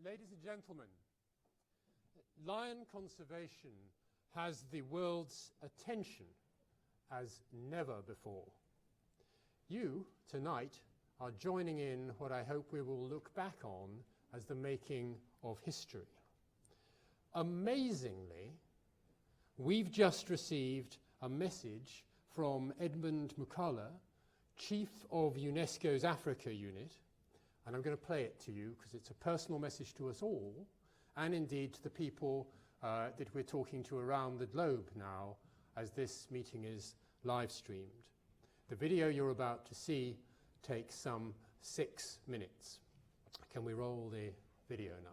Ladies and gentlemen, lion conservation has the world's attention as never before. You, tonight, are joining in what I hope we will look back on as the making of history. Amazingly, we've just received a message from Edmund Mukala, Chief of UNESCO's Africa Unit, and I'm going to play it to you because it's a personal message to us all, and indeed to the people that we're talking to around the globe now as this meeting is live streamed. The video you're about to see takes some 6 minutes. Can we roll the video now?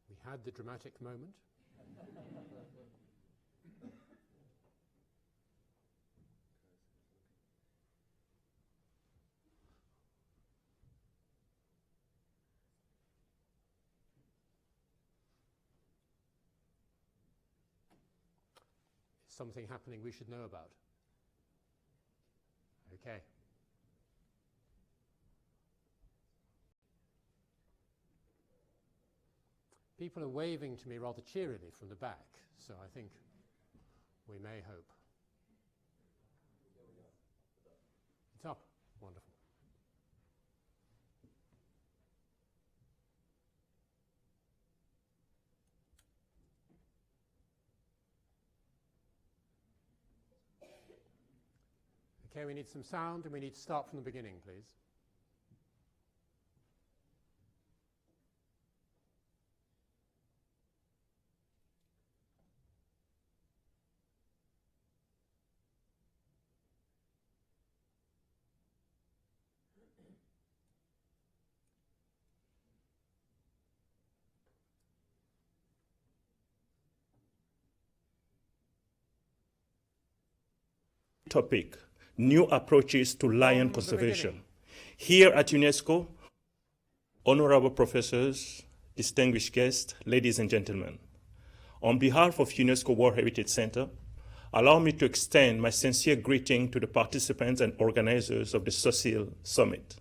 We had the dramatic moment. Something happening we should know about. Okay. People are waving to me rather cheerily from the back, so I think we may hope. It's up. Wonderful. Okay, we need some sound, and we need to start from the beginning, please. Topic: New approaches to lion conservation. Here at UNESCO, honorable professors, distinguished guests, ladies and gentlemen, on behalf of UNESCO World Heritage Center, allow me to extend my sincere greeting to the participants and organizers of the Cecil Summit.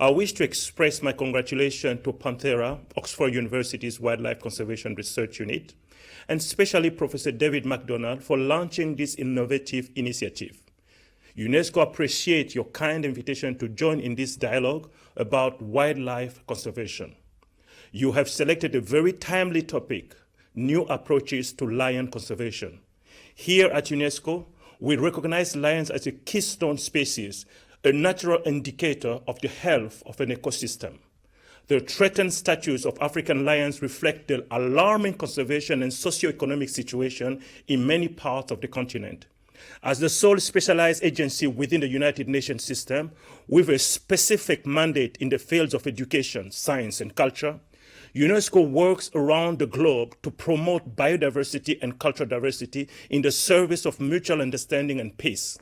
I wish to express my congratulations to Panthera, Oxford University's Wildlife Conservation Research Unit, and especially Professor David Macdonald for launching this innovative initiative. UNESCO appreciates your kind invitation to join in this dialogue about wildlife conservation. You have selected a very timely topic: new approaches to lion conservation. Here at UNESCO, we recognize lions as a keystone species, a natural indicator of the health of an ecosystem. The threatened status of African lions reflect the alarming conservation and socioeconomic situation in many parts of the continent. As the sole specialized agency within the United Nations system, with a specific mandate in the fields of education, science, and culture, UNESCO works around the globe to promote biodiversity and cultural diversity in the service of mutual understanding and peace.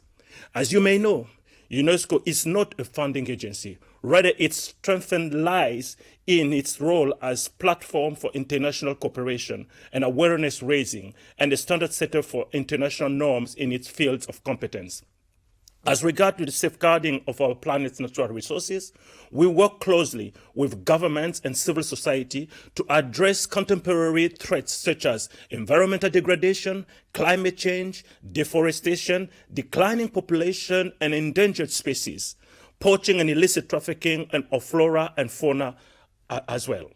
As you may know, UNESCO is not a funding agency. Rather, its strength lies in its role as platform for international cooperation and awareness raising, and a standard setter for international norms in its fields of competence. As regards to the safeguarding of our planet's natural resources, we work closely with governments and civil society to address contemporary threats such as environmental degradation, climate change, deforestation, declining population and endangered species, poaching and illicit trafficking of flora and fauna as well.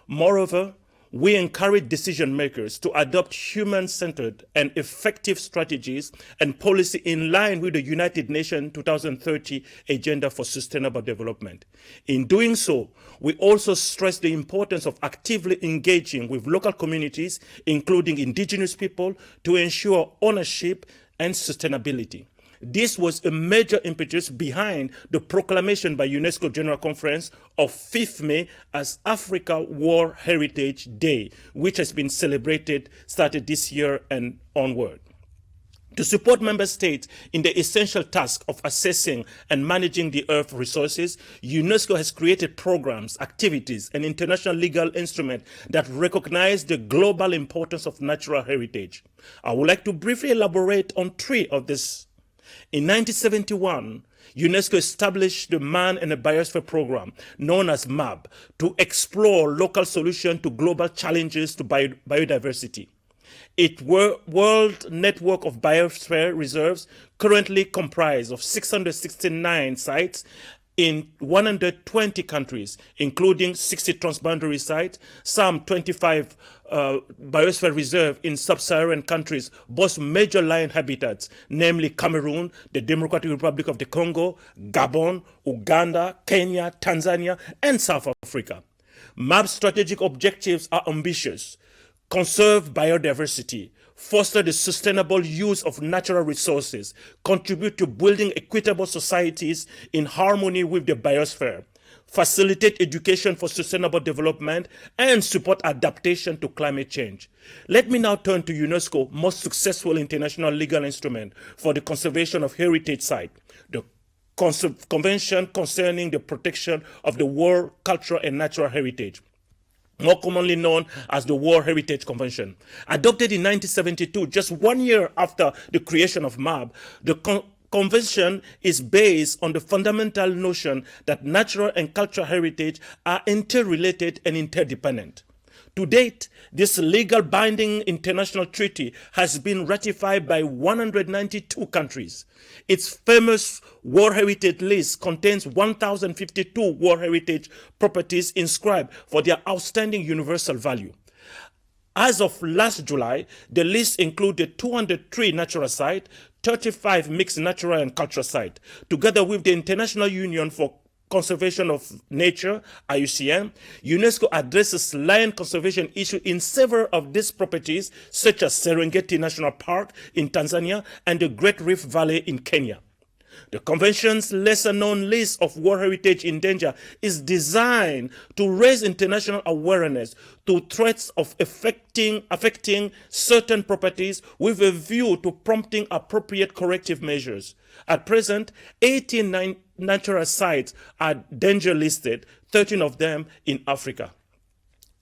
Moreover, we encourage decision makers to adopt human-centered and effective strategies and policy in line with the United Nations 2030 Agenda for Sustainable Development. In doing so, we also stress the importance of actively engaging with local communities, including indigenous people, to ensure ownership and sustainability. This was a major impetus behind the proclamation by UNESCO General Conference of 5th May as Africa World Heritage Day, which has been started this year and onward. To support member states in the essential task of assessing and managing the Earth's resources, UNESCO has created programs, activities, and international legal instruments that recognize the global importance of natural heritage. I would like to briefly elaborate on three of these. In 1971, UNESCO established the Man and the Biosphere Program, known as MAB, to explore local solutions to global challenges to biodiversity. Its world network of biosphere reserves currently comprise of 669 sites in 120 countries, including 60 transboundary sites, some 25 biosphere reserves in sub-Saharan countries, both major lion habitats, namely Cameroon, the Democratic Republic of the Congo, Gabon, Uganda, Kenya, Tanzania, and South Africa. MAP's strategic objectives are ambitious: conserve biodiversity, foster the sustainable use of natural resources, contribute to building equitable societies in harmony with the biosphere, facilitate education for sustainable development, and support adaptation to climate change. Let me now turn to UNESCO's most successful international legal instrument for the conservation of heritage sites, the Convention Concerning the Protection of the World Cultural and Natural Heritage, more commonly known as the World Heritage Convention. Adopted in 1972, just 1 year after the creation of MAB, the Convention is based on the fundamental notion that natural and cultural heritage are interrelated and interdependent. To date, this legal binding international treaty has been ratified by 192 countries. Its famous World Heritage List contains 1,052 World Heritage properties inscribed for their outstanding universal value. As of last July, the list included 203 natural sites, 35 mixed natural and cultural sites. Together with the International Union for Conservation of Nature, IUCN, UNESCO addresses lion conservation issues in several of these properties, such as Serengeti National Park in Tanzania and the Great Rift Valley in Kenya. The Convention's lesser-known list of World Heritage in danger is designed to raise international awareness to threats of affecting certain properties with a view to prompting appropriate corrective measures. At present, 18 natural sites are danger listed, 13 of them in Africa.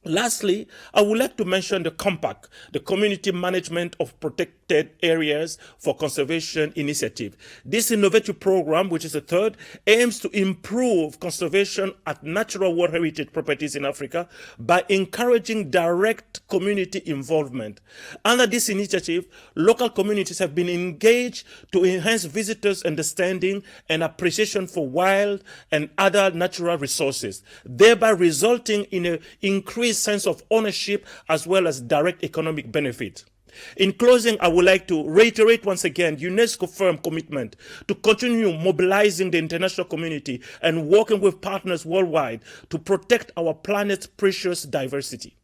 Lastly, I would like to mention the COMPAC, the Community Management of Protected Areas for Conservation Initiative. This innovative program, which is the third, aims to improve conservation at natural World Heritage properties in Africa by encouraging direct community involvement. Under this initiative, local communities have been engaged to enhance visitors' understanding and appreciation for wild and other natural resources, thereby resulting in an increased sense of ownership as well as direct economic benefit. In closing, I would like to reiterate once again UNESCO's firm commitment to continue mobilizing the international community and working with partners worldwide to protect our planet's precious diversity.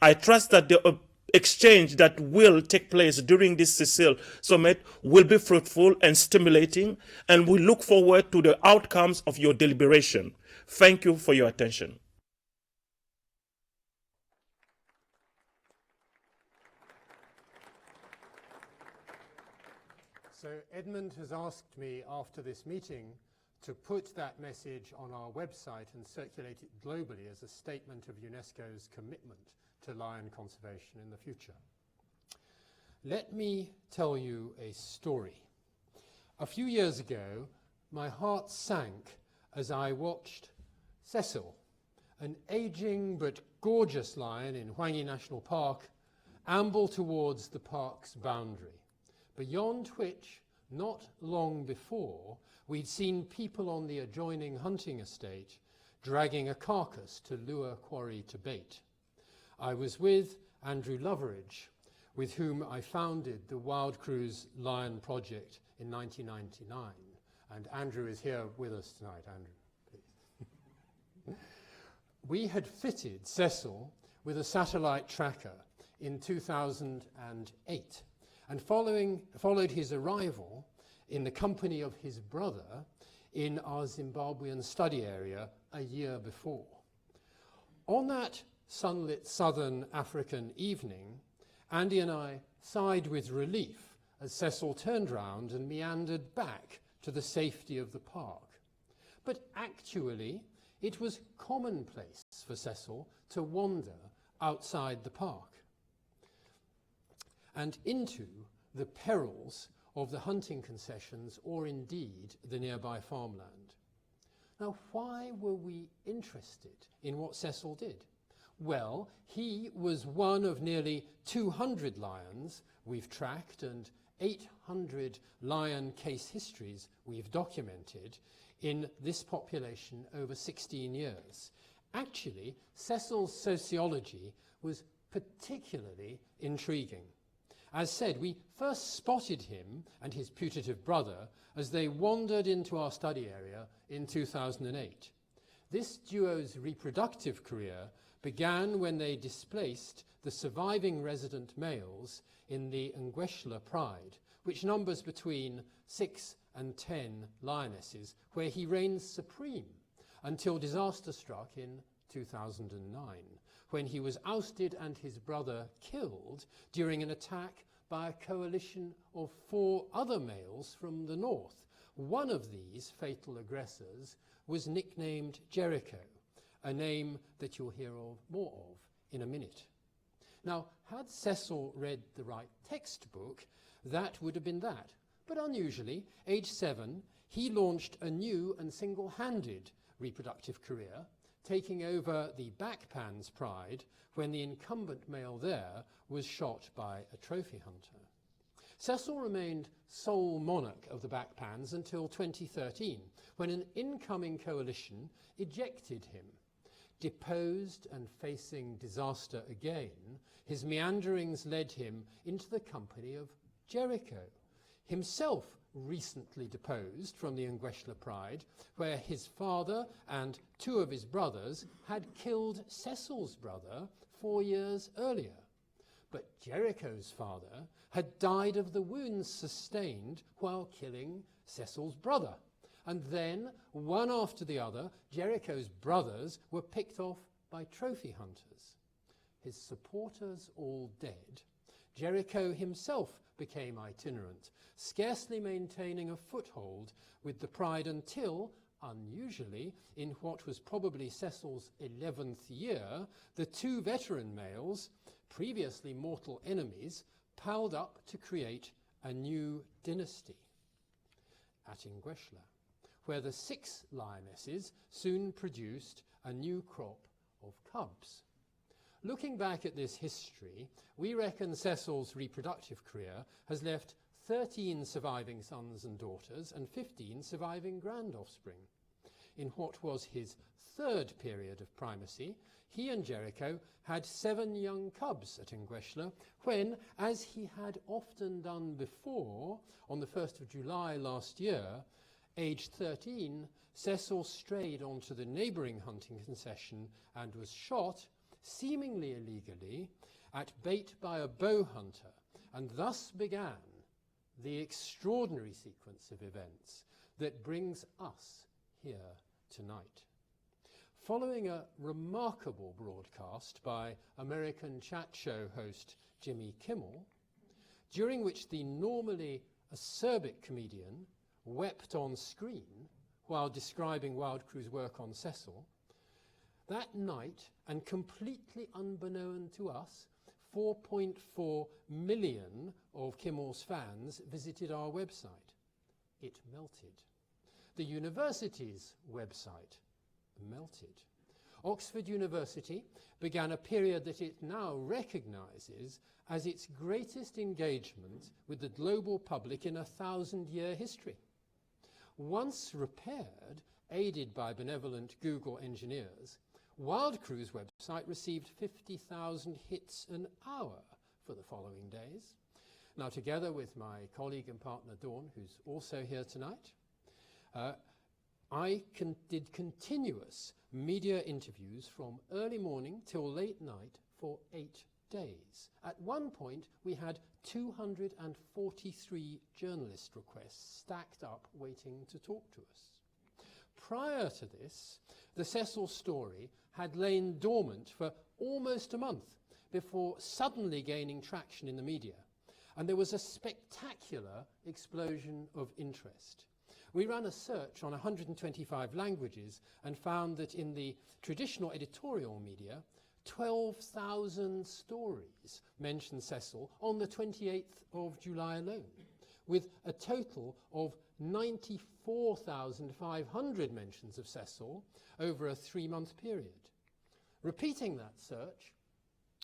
I trust that the exchange that will take place during this Cecil Summit will be fruitful and stimulating, and we look forward to the outcomes of your deliberation. Thank you for your attention. So Edmund has asked me after this meeting to put that message on our website and circulate it globally as a statement of UNESCO's commitment to lion conservation in the future. Let me tell you a story. A few years ago, my heart sank as I watched Cecil, an aging but gorgeous lion in Hwangi National Park, amble towards the park's boundary, beyond which, not long before, we'd seen people on the adjoining hunting estate dragging a carcass to lure quarry to bait. I was with Andrew Loveridge, with whom I founded the WildCRU's Lion Project in 1999. And Andrew is here with us tonight. Andrew, please. We had fitted Cecil with a satellite tracker in 2008. And followed his arrival in the company of his brother in our Zimbabwean study area a year before. On that sunlit southern African evening, Andy and I sighed with relief as Cecil turned round and meandered back to the safety of the park. But actually, it was commonplace for Cecil to wander outside the park and into the perils of the hunting concessions or indeed the nearby farmland. Now, why were we interested in what Cecil did? Well, he was one of nearly 200 lions we've tracked and 800 lion case histories we've documented in this population over 16 years. Actually, Cecil's sociology was particularly intriguing. As said, we first spotted him and his putative brother as they wandered into our study area in 2008. This duo's reproductive career began when they displaced the surviving resident males in the Ngueshla Pride, which numbers between 6 and 10 lionesses, where he reigns supreme until disaster struck in 2009, when he was ousted and his brother killed during an attack by a coalition of 4 other males from the north. One of these fatal aggressors was nicknamed Jericho, a name that you'll hear more of in a minute. Now, had Cecil read the right textbook, that would have been that. But unusually, age 7, he launched a new and single-handed reproductive career, taking over the Backpans Pride when the incumbent male there was shot by a trophy hunter. Cecil remained sole monarch of the Backpans until 2013, when an incoming coalition ejected him. Deposed and facing disaster again, his meanderings led him into the company of Jericho, himself recently deposed from the Ngueshla Pride, where his father and 2 of his brothers had killed Cecil's brother 4 years earlier. But Jericho's father had died of the wounds sustained while killing Cecil's brother. And then, one after the other, Jericho's brothers were picked off by trophy hunters. His supporters all dead, Jericho himself became itinerant, scarcely maintaining a foothold with the Pride until, unusually, in what was probably Cecil's 11th year, the 2 veteran males, previously mortal enemies, palled up to create a new dynasty at Ngueshla, where the 6 lionesses soon produced a new crop of cubs. Looking back at this history, we reckon Cecil's reproductive career has left 13 surviving sons and daughters and 15 surviving grand offspring. In what was his 3rd period of primacy, he and Jericho had 7 young cubs at Ngueshla when, as he had often done before, on the 1st of July last year, aged 13, Cecil strayed onto the neighbouring hunting concession and was shot, seemingly illegally, at bait by a bow hunter, and thus began the extraordinary sequence of events that brings us here tonight. Following a remarkable broadcast by American chat show host Jimmy Kimmel, during which the normally acerbic comedian wept on screen while describing WildCRU's work on Cecil, that night, and completely unbeknown to us, 4.4 million of Kimmel's fans visited our website. It melted. The university's website melted. Oxford University began a period that it now recognises as its greatest engagement with the global public in a 1,000-year history. Once repaired, aided by benevolent Google engineers, WildCRU's website received 50,000 hits an hour for the following days. Now, together with my colleague and partner Dawn, who's also here tonight, I did continuous media interviews from early morning till late night for 8 days. At one point, we had 243 journalist requests stacked up waiting to talk to us. Prior to this, the Cecil story had lain dormant for almost a month before suddenly gaining traction in the media. And there was a spectacular explosion of interest. We ran a search on 125 languages and found that in the traditional editorial media, 12,000 stories mentioned Cecil on the 28th of July alone, with a total of 94,500 mentions of Cecil over a 3-month period. Repeating that search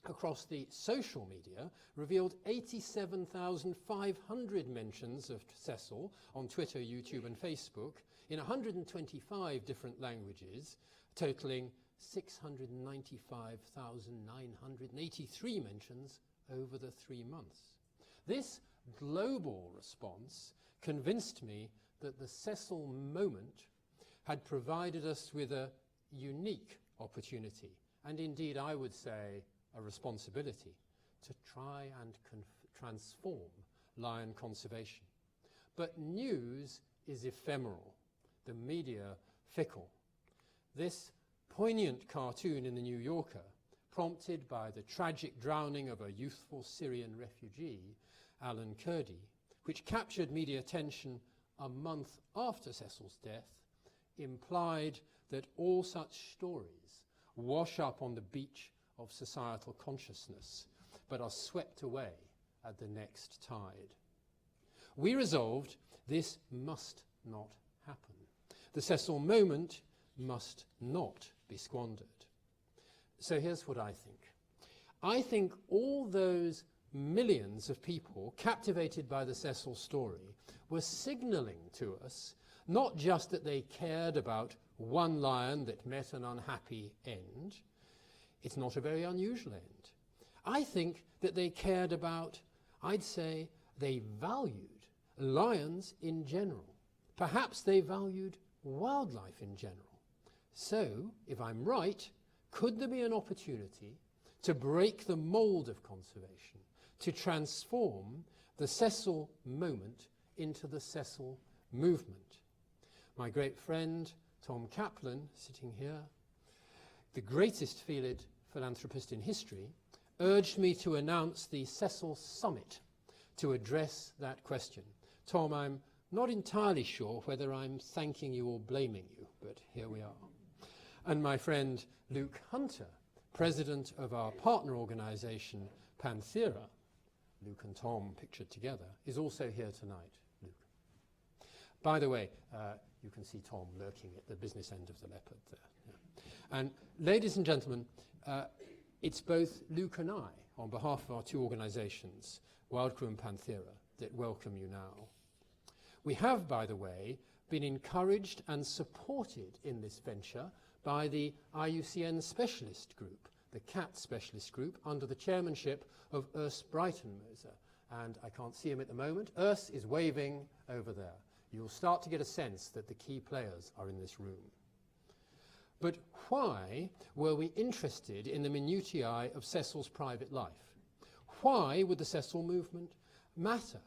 across the social media revealed 87,500 mentions of Cecil on Twitter, YouTube and Facebook in 125 different languages, totaling 695,983 mentions over the 3 months. This global response convinced me that the Cecil moment had provided us with a unique opportunity, and indeed I would say a responsibility, to try and transform lion conservation. But news is ephemeral, the media fickle. This poignant cartoon in the New Yorker, prompted by the tragic drowning of a youthful Syrian refugee, Alan Kurdi, which captured media attention a month after Cecil's death, implied that all such stories wash up on the beach of societal consciousness, but are swept away at the next tide. We resolved this must not happen. The Cecil moment must not be squandered. So here's what I think. I think all those millions of people captivated by the Cecil story were signalling to us not just that they cared about one lion that met an unhappy end. It's not a very unusual end. I think that they cared about, I'd say, they valued lions in general. Perhaps they valued wildlife in general. So, if I'm right, could there be an opportunity to break the mould of conservation, to transform the Cecil moment into the Cecil movement? My great friend, Tom Kaplan, sitting here, the greatest field philanthropist in history, urged me to announce the Cecil Summit to address that question. Tom, I'm not entirely sure whether I'm thanking you or blaming you, but here we are. And my friend Luke Hunter, president of our partner organisation, Panthera, Luke and Tom pictured together, is also here tonight, Luke. By the way, you can see Tom lurking at the business end of the leopard there. Yeah. And ladies and gentlemen, it's both Luke and I, on behalf of our two organisations, WildCRU and Panthera, that welcome you now. We have, by the way, been encouraged and supported in this venture by the IUCN Specialist Group, the CAT Specialist Group, under the chairmanship of Urs Breitenmoser. And I can't see him at the moment. Urs is waving over there. You'll start to get a sense that the key players are in this room. But why were we interested in the minutiae of Cecil's private life? Why would the Cecil movement matter?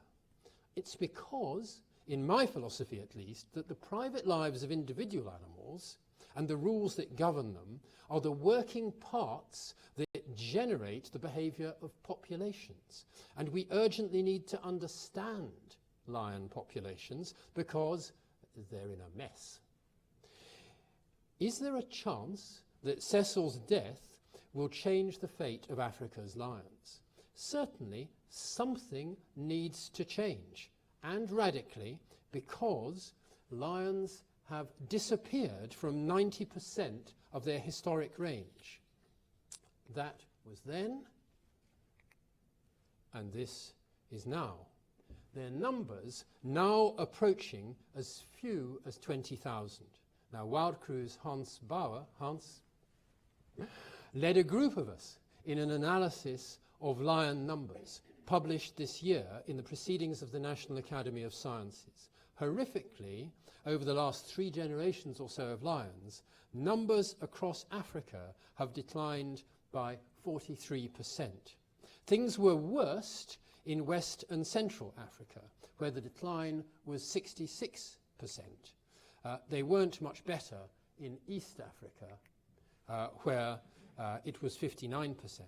It's because, in my philosophy at least, that the private lives of individual animals and the rules that govern them are the working parts that generate the behaviour of populations. And we urgently need to understand lion populations because they're in a mess. Is there a chance that Cecil's death will change the fate of Africa's lions? Certainly, something needs to change, and radically, because lions have disappeared from 90% of their historic range. That was then, and this is now. Their numbers now approaching as few as 20,000. Now, WildCRU's Hans Bauer, led a group of us in an analysis of lion numbers published this year in the Proceedings of the National Academy of Sciences. Horrifically, over the last 3 generations or so of lions, numbers across Africa have declined by 43%. Things were worst in West and Central Africa, where the decline was 66%. They weren't much better in East Africa, where it was 59%.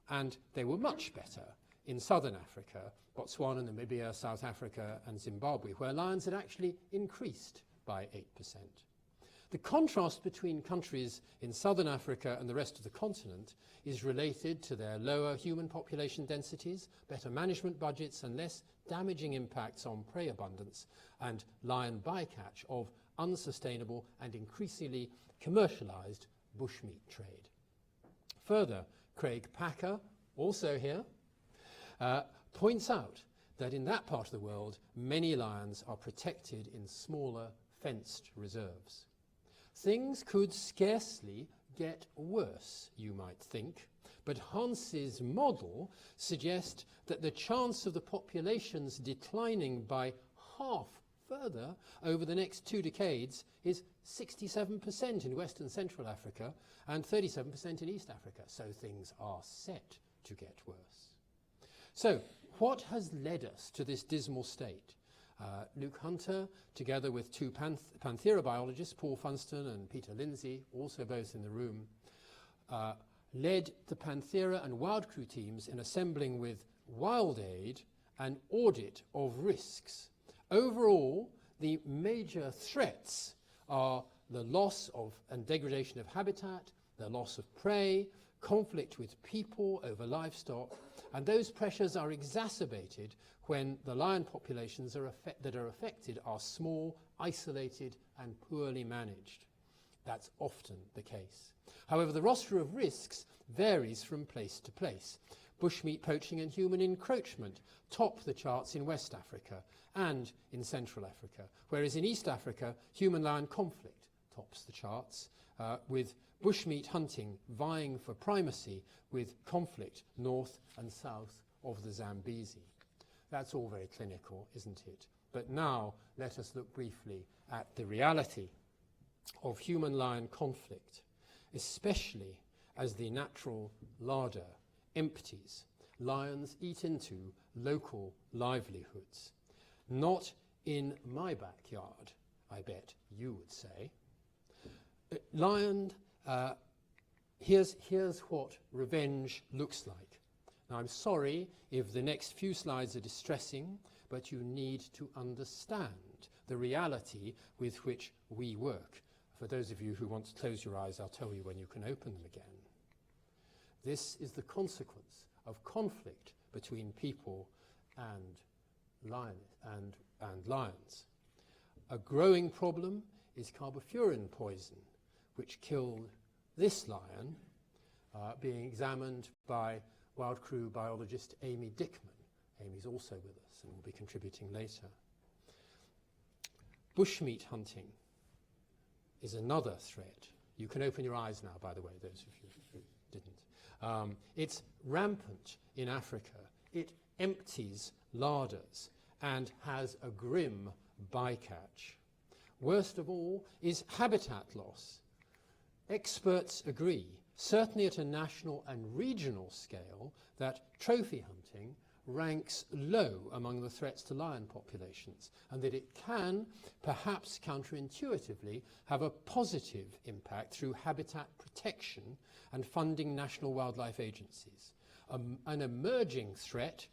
And they were much better in southern Africa, Botswana, Namibia, South Africa and Zimbabwe, where lions had actually increased by 8%. The contrast between countries in southern Africa and the rest of the continent is related to their lower human population densities, better management budgets and less damaging impacts on prey abundance and lion bycatch of unsustainable and increasingly commercialized bushmeat trade. Further, Craig Packer, also here, points out that in that part of the world, many lions are protected in smaller fenced reserves. Things could scarcely get worse, you might think, but Hans's model suggests that the chance of the populations declining by half further over the next 2 decades is 67% in West and Central Africa and 37% in East Africa, so things are set to get worse. So, what has led us to this dismal state? Luke Hunter, together with two Panthera biologists, Paul Funston and Peter Lindsay, also both in the room, led the Panthera and WildCRU teams in assembling with WildAid an audit of risks. Overall, the major threats are the loss of and degradation of habitat, the loss of prey, conflict with people over livestock, and those pressures are exacerbated when the lion populations that are affected are small, isolated and poorly managed. That's often the case. However, the roster of risks varies from place to place. Bushmeat poaching and human encroachment top the charts in West Africa and in Central Africa, whereas in East Africa, human-lion conflict tops the charts, with bushmeat hunting vying for primacy with conflict north and south of the Zambezi. That's all very clinical, isn't it? But now let us look briefly at the reality of human-lion conflict, especially as the natural larder empties. Lions eat into local livelihoods. Not in my backyard, I bet you would say. Here's what revenge looks like. Now, I'm sorry if the next few slides are distressing, but you need to understand the reality with which we work. For those of you who want to close your eyes, I'll tell you when you can open them again. This is the consequence of conflict between people and lions. A growing problem is carbofurin poison, which killed this lion, being examined by WildCRU biologist Amy Dickman. Amy's also with us and will be contributing later. Bushmeat hunting is another threat. You can open your eyes now, by the way, those of you who didn't. It's rampant in Africa. It empties larders and has a grim bycatch. Worst of all is habitat loss. Experts agree, certainly at a national and regional scale, that trophy hunting ranks low among the threats to lion populations, and that it can, perhaps counterintuitively, have a positive impact through habitat protection and funding national wildlife agencies. An emerging threat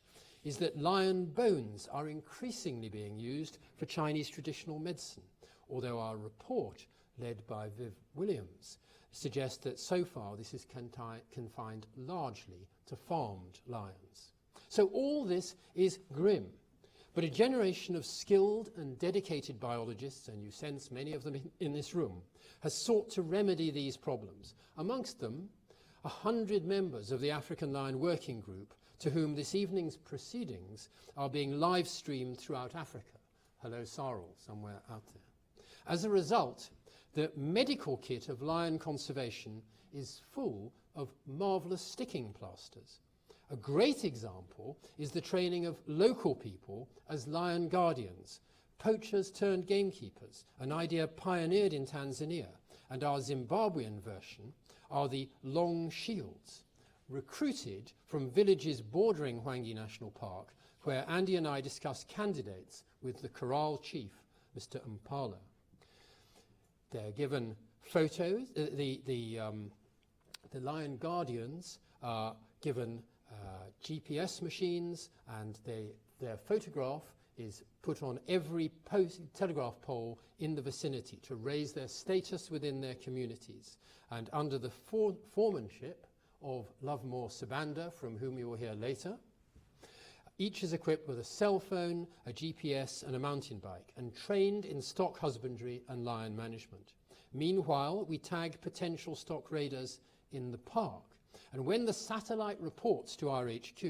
is that lion bones are increasingly being used for Chinese traditional medicine, although our report, led by Viv Williams, suggests that so far this is confined largely to farmed lions. So all this is grim, but a generation of skilled and dedicated biologists, and you sense many of them in this room, has sought to remedy these problems. Amongst them, 100 members of the African Lion Working Group, to whom this evening's proceedings are being live streamed throughout Africa. Hello, Sarl, somewhere out there. As a result, the medical kit of lion conservation is full of marvellous sticking plasters. A great example is the training of local people as lion guardians, poachers turned gamekeepers, an idea pioneered in Tanzania, and our Zimbabwean version are the long shields, recruited from villages bordering Hwangi National Park, where Andy and I discussed candidates with the Corral chief, Mr. Mpala. They're given photos. The lion guardians are given GPS machines, and their photograph is put on every telegraph pole in the vicinity to raise their status within their communities. And under the foremanship of Lovemore Sabanda, from whom you will hear later, each is equipped with a cell phone, a GPS and a mountain bike, and trained in stock husbandry and lion management. Meanwhile, we tag potential stock raiders in the park. And when the satellite reports to our HQ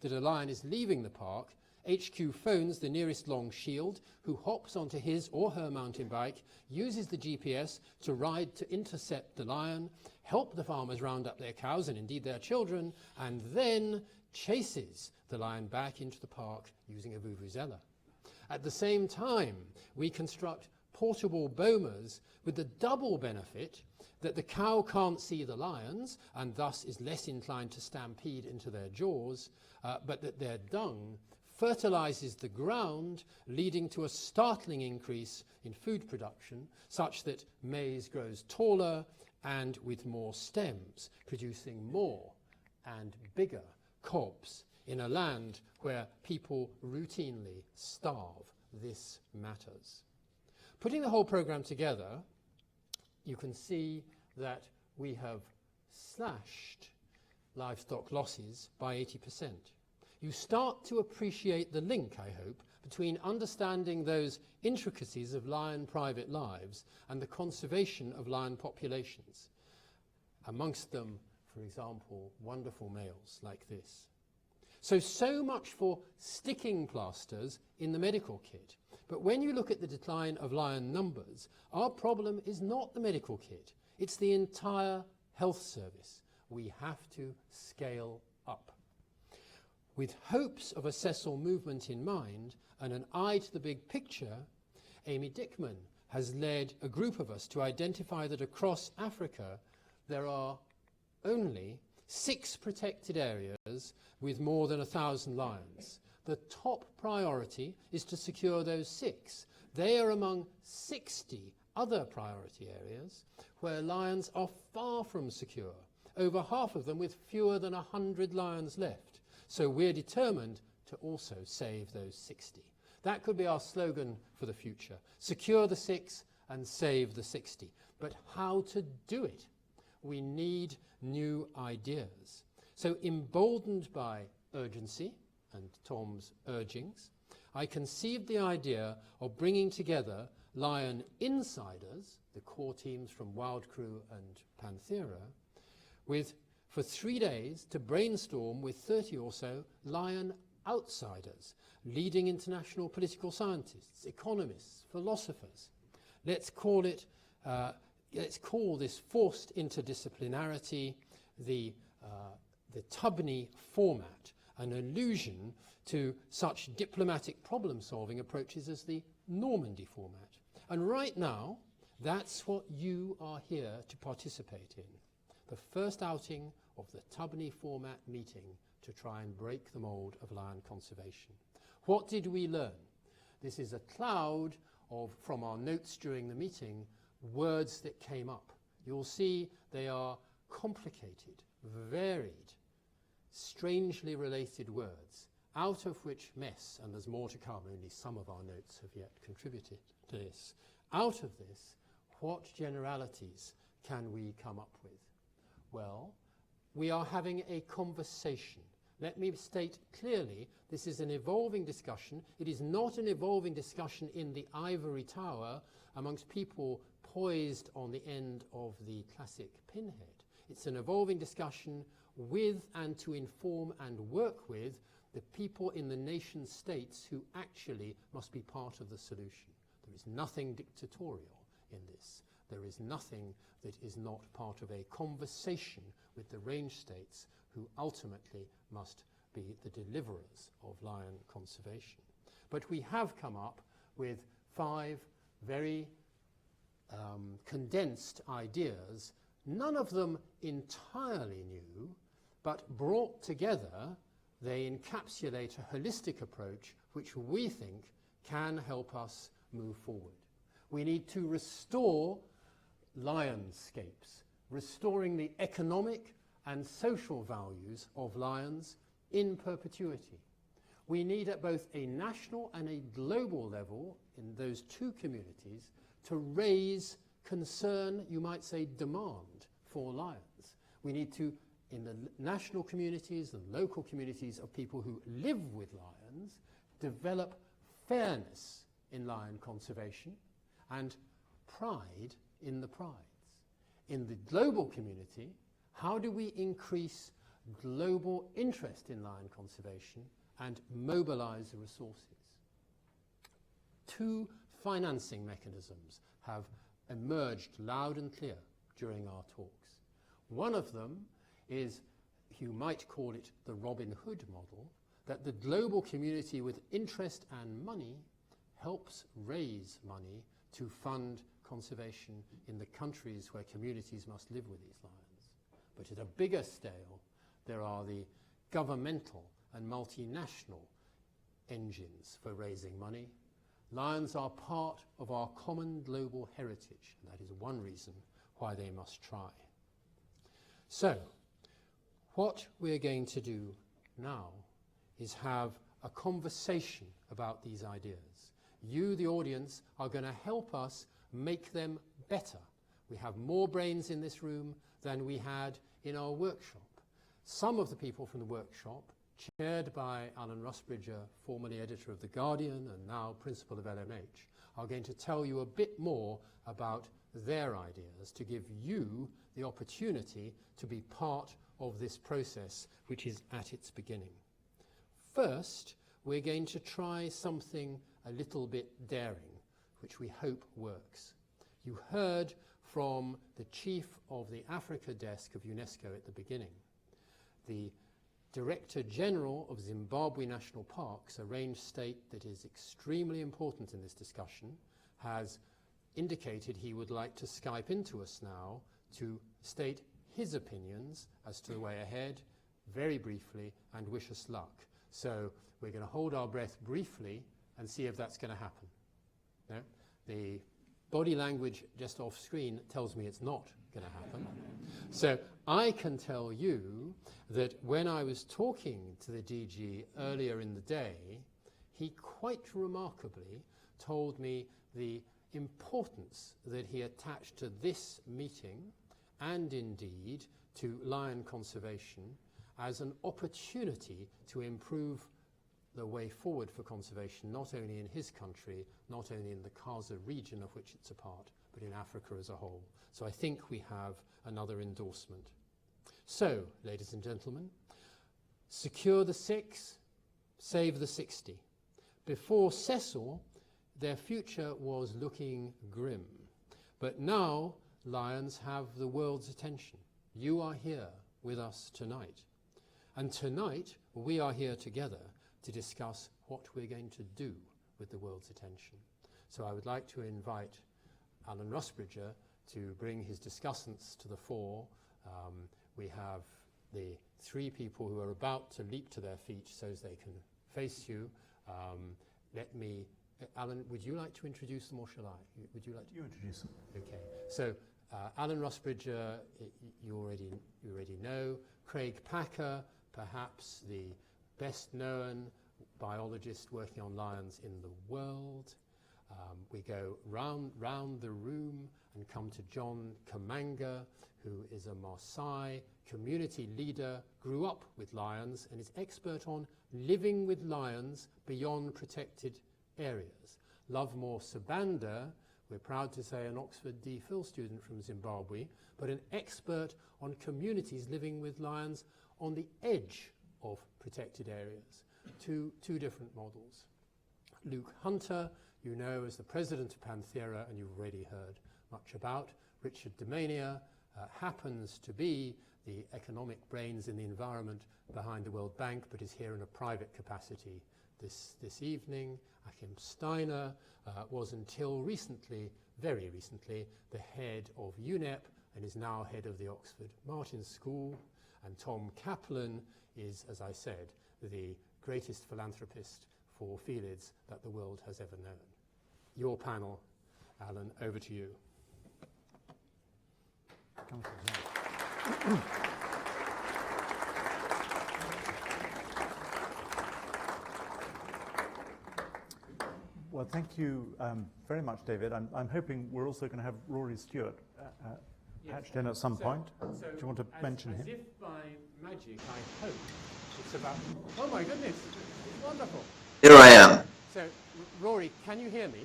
that a lion is leaving the park, HQ phones the nearest long shield, who hops onto his or her mountain bike, uses the GPS to ride to intercept the lion, help the farmers round up their cows and indeed their children, and then chases the lion back into the park using a vuvuzela. At the same time, we construct portable bomas with the double benefit that the cow can't see the lions and thus is less inclined to stampede into their jaws, but that their dung fertilizes the ground, leading to a startling increase in food production, such that maize grows taller and with more stems, producing more and bigger cobs in a land where people routinely starve. This matters. Putting the whole program together, you can see that we have slashed livestock losses by 80%. You start to appreciate the link, I hope, between understanding those intricacies of lion private lives and the conservation of lion populations. Amongst them, for example, wonderful males like this. So much for sticking plasters in the medical kit. But when you look at the decline of lion numbers, our problem is not the medical kit. It's the entire health service. We have to scale up. With hopes of a Cecil movement in mind and an eye to the big picture, Amy Dickman has led a group of us to identify that across Africa there are only 6 protected areas with more than 1,000 lions. The top priority is to secure those 6. They are among 60 other priority areas where lions are far from secure, over half of them with fewer than 100 lions left. So we're determined to also save those 60. That could be our slogan for the future. Secure the 6 and save the 60. But how to do it? We need new ideas. So emboldened by urgency and Tom's urgings, I conceived the idea of bringing together lion insiders, the core teams from WildCRU and Panthera, for 3 days to brainstorm with 30 or so lion outsiders, leading international political scientists, economists, philosophers. Let's call this forced interdisciplinarity the Tubney format, an allusion to such diplomatic problem-solving approaches as the Normandy format. And right now, that's what you are here to participate in. The first outing of the Tubney format meeting to try and break the mold of lion conservation. What did we learn? This is a cloud of, from our notes during the meeting, words that came up. You'll see they are complicated, varied, strangely related words, out of which mess, and there's more to come, only some of our notes have yet contributed to this. Out of this, what generalities can we come up with? Well, we are having a conversation. Let me state clearly, this is an evolving discussion. It is not an evolving discussion in the ivory tower amongst people poised on the end of the classic pinhead. It's an evolving discussion with and to inform and work with the people in the nation states who actually must be part of the solution. There is nothing dictatorial in this. There is nothing that is not part of a conversation with the range states who ultimately must be the deliverers of lion conservation. But we have come up with 5 very condensed ideas, none of them entirely new, but brought together, they encapsulate a holistic approach which we think can help us move forward. We need to restore lionscapes, restoring the economic and social values of lions in perpetuity. We need at both a national and a global level in those two communities to raise concern, you might say demand, for lions. We need to, in the national communities and local communities of people who live with lions, develop fairness in lion conservation and pride in the prides. In the global community, how do we increase global interest in lion conservation and mobilize the resources? Two financing mechanisms have emerged loud and clear during our talks. One of them is, you might call it the Robin Hood model, that the global community with interest and money helps raise money to fund conservation in the countries where communities must live with these lions. But at a bigger scale, there are the governmental and multinational engines for raising money. Lions are part of our common global heritage, and that is one reason why they must try. So, what we're going to do now is have a conversation about these ideas. You, the audience, are going to help us make them better. We have more brains in this room than we had in our workshop. Some of the people from the workshop, chaired by Alan Rusbridger, formerly editor of The Guardian and now principal of LMH, are going to tell you a bit more about their ideas to give you the opportunity to be part of this process, which is at its beginning. First, we're going to try something a little bit daring, which we hope works. You heard from the chief of the Africa desk of UNESCO at the beginning. The Director General of Zimbabwe National Parks, a range state that is extremely important in this discussion, has indicated he would like to Skype into us now to state his opinions as to the way ahead, very briefly, and wish us luck. So we're going to hold our breath briefly and see if that's going to happen. No? The body language just off screen tells me it's not going to happen. So I can tell you that when I was talking to the DG earlier in the day, he quite remarkably told me the importance that he attached to this meeting and indeed to lion conservation as an opportunity to improve the way forward for conservation, not only in his country, not only in the Kaza region of which it's a part, but in Africa as a whole. So I think we have another endorsement. So, ladies and gentlemen, secure the 6, save the 60. Before Cecil, their future was looking grim. But now, lions have the world's attention. You are here with us tonight. And tonight, we are here together to discuss what we're going to do with the world's attention. So I would like to invite Alan Rusbridger to bring his discussants to the fore. We have the 3 people who are about to leap to their feet so as they can face you. Alan, would you like to introduce them or shall I? Would you like to? You introduce them. Okay. So Alan Rusbridger, you already know. Craig Packer, perhaps the best known biologist working on lions in the world. We go round the room and come to John Kamanga, who is a Maasai community leader, grew up with lions and is expert on living with lions beyond protected areas. Lovemore Sabanda, we're proud to say an Oxford DPhil student from Zimbabwe, but an expert on communities living with lions on the edge of protected areas. Two different models. Luke Hunter, you know as the president of Panthera, and you've already heard much about. Richard Demania happens to be the economic brains in the environment behind the World Bank, but is here in a private capacity this evening. Achim Steiner was until recently, very recently, the head of UNEP and is now head of the Oxford Martin School. And Tom Kaplan is, as I said, the greatest philanthropist for felids that the world has ever known. Your panel, Alan, over to you. Come to the Well, thank you very much, David. I'm hoping we're also going to have Rory Stewart patched in at some point. Do you want to mention him? As if by magic, I hope it's about... Oh my goodness, it's wonderful. Here I am. So, Rory, can you hear me?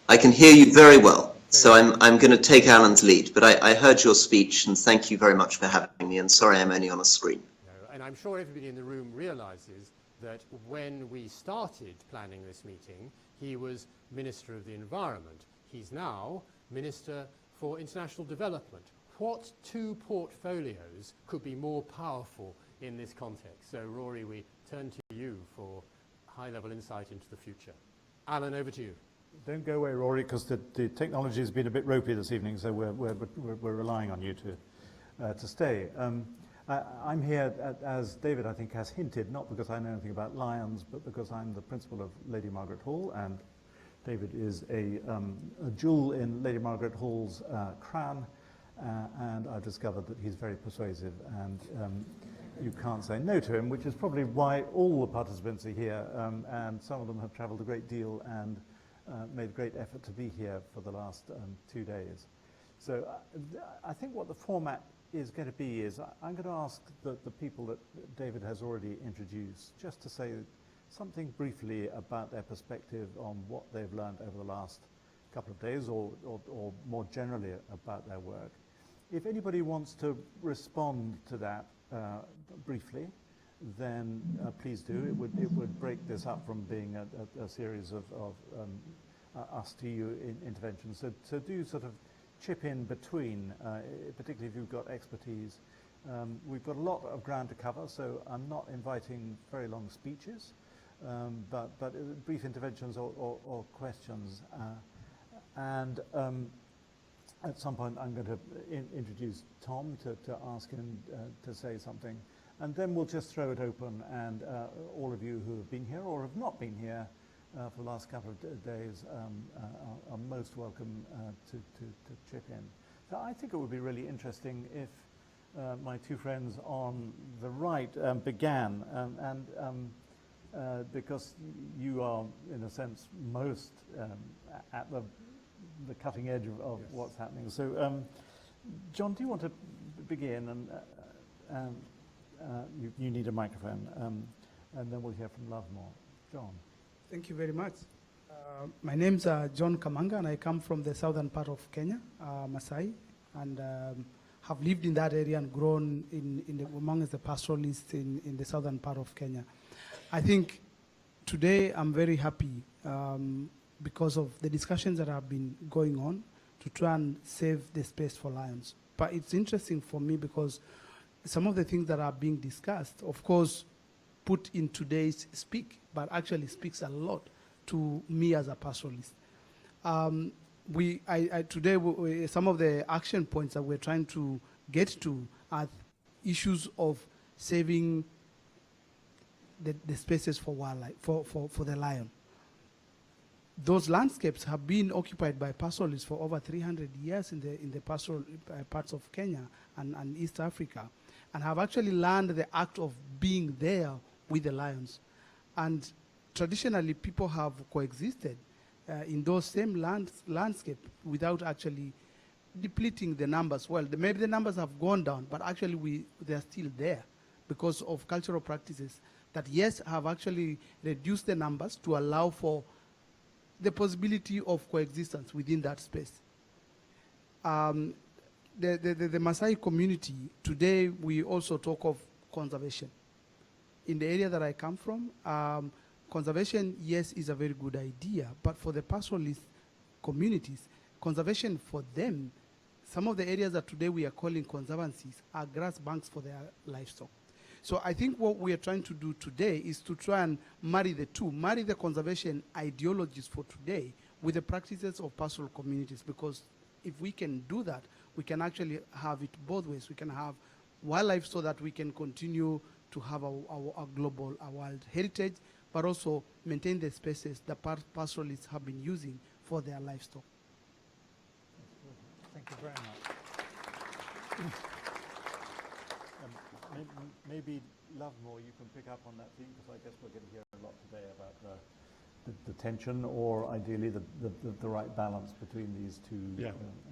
I can hear you very well. So I'm going to take Alan's lead, but I heard your speech and thank you very much for having me, and sorry I'm only on a screen. No, and I'm sure everybody in the room realizes that when we started planning this meeting, he was Minister of the Environment. He's now Minister for International Development. What two portfolios could be more powerful in this context? So, Rory, we turn to you for high-level insight into the future. Alan, over to you. Don't go away, Rory, because the technology has been a bit ropey this evening, so we're relying on you to stay. I'm here, as David, I think, has hinted, not because I know anything about lions, but because I'm the principal of Lady Margaret Hall, and David is a jewel in Lady Margaret Hall's crown, and I've discovered that he's very persuasive, and you can't say no to him, which is probably why all the participants are here, and some of them have travelled a great deal and made a great effort to be here for the last 2 days. So I think what the format is going to be is I'm going to ask the people that David has already introduced just to say something briefly about their perspective on what they've learned over the last couple of days or more generally about their work. If anybody wants to respond to that briefly, then please do. It would break this up from being a series of us to you interventions. So do sort of chip in between, particularly if you've got expertise. We've got a lot of ground to cover, so I'm not inviting very long speeches, but brief interventions or questions. And at some point I'm going to introduce Tom to ask him to say something. And then we'll just throw it open, and all of you who have been here or have not been here for the last couple of days are most welcome to chip in. So I think it would be really interesting if my two friends on the right began, because you are, in a sense, most at the cutting edge of yes. What's happening. So, John, do you want to begin? And you need a microphone, and then we'll hear from Lovemore. John. Thank you very much. My name's John Kamanga, and I come from the southern part of Kenya, Masai, and have lived in that area and grown amongst the pastoralists in the southern part of Kenya. I think today I'm very happy because of the discussions that have been going on to try and save the space for lions. But it's interesting for me because some of the things that are being discussed, of course, put in today's speak, but actually speaks a lot to me as a pastoralist. Today, some of the action points that we're trying to get to are issues of saving the spaces for wildlife, for the lion. Those landscapes have been occupied by pastoralists for over 300 years in the pastoral parts of Kenya and East Africa, and have actually learned the act of being there with the lions. And traditionally, people have coexisted in those same landscape without actually depleting the numbers. Well, maybe the numbers have gone down, but actually they're still there because of cultural practices that, yes, have actually reduced the numbers to allow for the possibility of coexistence within that space. The Maasai community, today we also talk of conservation. In the area that I come from, conservation, yes, is a very good idea, but for the pastoralist communities, conservation for them, some of the areas that today we are calling conservancies are grass banks for their livestock. So I think what we are trying to do today is to try and marry the two, marry the conservation ideologies for today with the practices of pastoral communities, because if we can do that, we can actually have it both ways. We can have wildlife so that we can continue to have a global, a wild heritage, but also maintain the spaces that pastoralists have been using for their livestock. Thank you very much. Maybe Lovemore, you can pick up on that theme, because I guess we're going to hear a lot today about the tension, or ideally the right balance between these two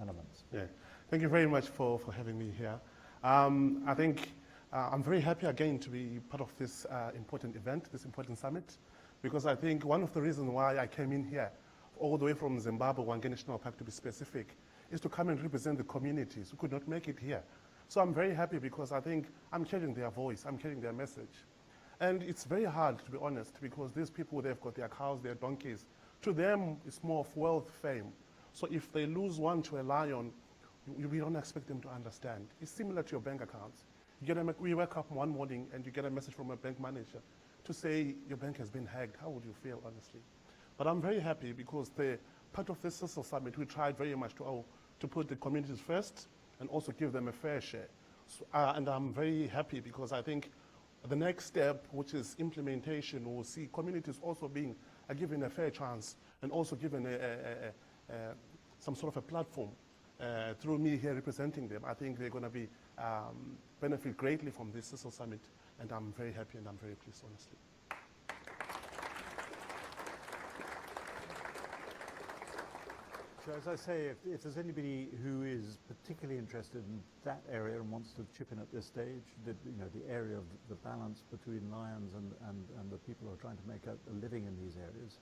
elements. Yeah, thank you very much for having me here. I think I'm very happy again to be part of this important event, this important summit, because I think one of the reasons why I came in here, all the way from Zimbabwe, Wange National Park to be specific, is to come and represent the communities who could not make it here. So I'm very happy because I think I'm carrying their voice, I'm carrying their message. And it's very hard, to be honest, because these people, they've got their cows, their donkeys. To them, it's more of wealth, fame. So if they lose one to a lion, we don't expect them to understand. It's similar to your bank accounts. We wake up one morning and you get a message from a bank manager to say your bank has been hacked. How would you feel, honestly? But I'm very happy because the part of this Cecil Summit, we tried very much to put the communities first and also give them a fair share. So, and I'm very happy because I think the next step, which is implementation, will see communities also being given a fair chance and also given some sort of a platform through me here representing them. I think they're going to be benefit greatly from this Cecil Summit, and I'm very happy and I'm very pleased, honestly. So as I say, if there's anybody who is particularly interested in that area and wants to chip in at this stage, the area of the balance between lions and the people who are trying to make a living in these areas,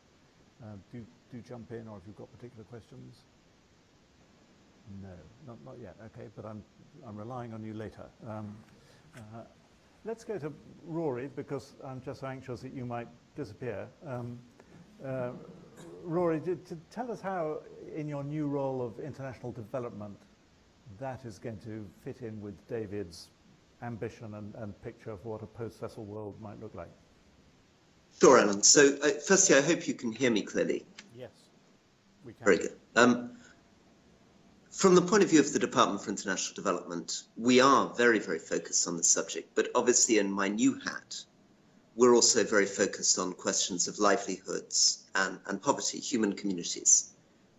do jump in, or if you've got particular questions. No, not yet. Okay, but I'm relying on you later. Let's go to Rory, because I'm just so anxious that you might disappear. Rory, tell us how, in your new role of international development, that is going to fit in with David's ambition and picture of what a post-Cecil world might look like. Sure, Alan. So, firstly, I hope you can hear me clearly. Yes, we can. Very good. From the point of view of the Department for International Development, we are very, very focused on this subject, but obviously in my new hat, we're also very focused on questions of livelihoods and poverty, human communities.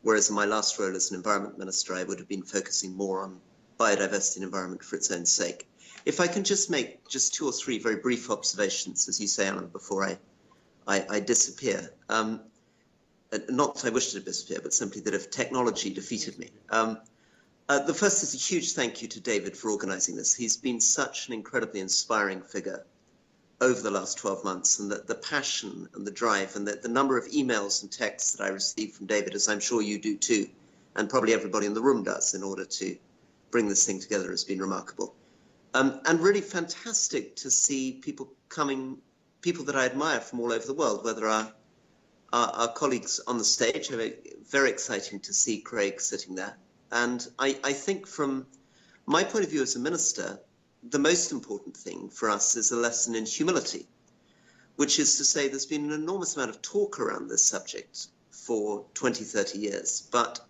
Whereas in my last role as an environment minister, I would have been focusing more on biodiversity and environment for its own sake. If I can just make just 2 or 3 very brief observations, as you say, Alan, before I disappear. Not that I wish to disappear, but simply that if technology defeated me. The first is a huge thank you to David for organizing this. He's been such an incredibly inspiring figure over the last 12 months, and the passion and the drive and the number of emails and texts that I received from David, as I'm sure you do too, and probably everybody in the room does, in order to bring this thing together, has been remarkable. And really fantastic to see people that I admire from all over the world, whether our colleagues on the stage. Very exciting to see Craig sitting there. And I think from my point of view as a minister, the most important thing for us is a lesson in humility, which is to say there's been an enormous amount of talk around this subject for 20, 30 years. But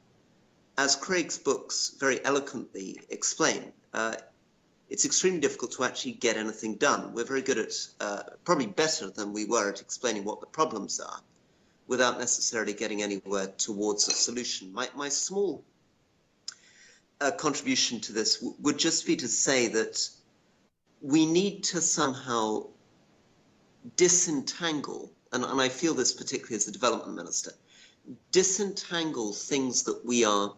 as Craig's books very eloquently explain, it's extremely difficult to actually get anything done. We're very good at, probably better than we were at explaining what the problems are, without necessarily getting anywhere towards a solution. My small contribution to this would just be to say that we need to somehow disentangle, and I feel this particularly as the development minister, disentangle things that we are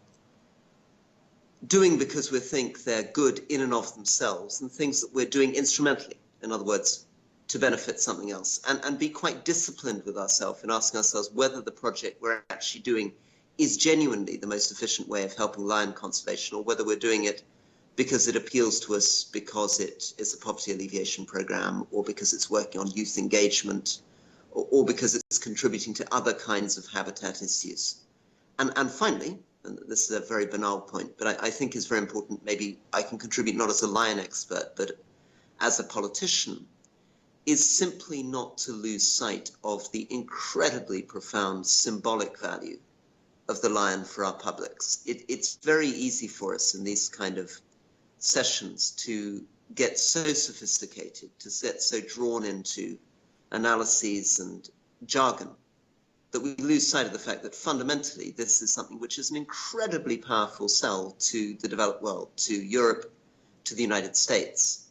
doing because we think they're good in and of themselves, and things that we're doing instrumentally, in other words, to benefit something else, and be quite disciplined with ourselves in asking ourselves whether the project we're actually doing is genuinely the most efficient way of helping lion conservation, or whether we're doing it because it appeals to us, because it is a poverty alleviation program, or because it's working on youth engagement, or because it's contributing to other kinds of habitat issues. And finally, and this is a very banal point, but I think is very important, maybe I can contribute not as a lion expert, but as a politician, is simply not to lose sight of the incredibly profound symbolic value of the lion for our publics. It's very easy for us in these kind of sessions to get so sophisticated, to get so drawn into analyses and jargon, that we lose sight of the fact that fundamentally this is something which is an incredibly powerful sell to the developed world, to Europe, to the United States,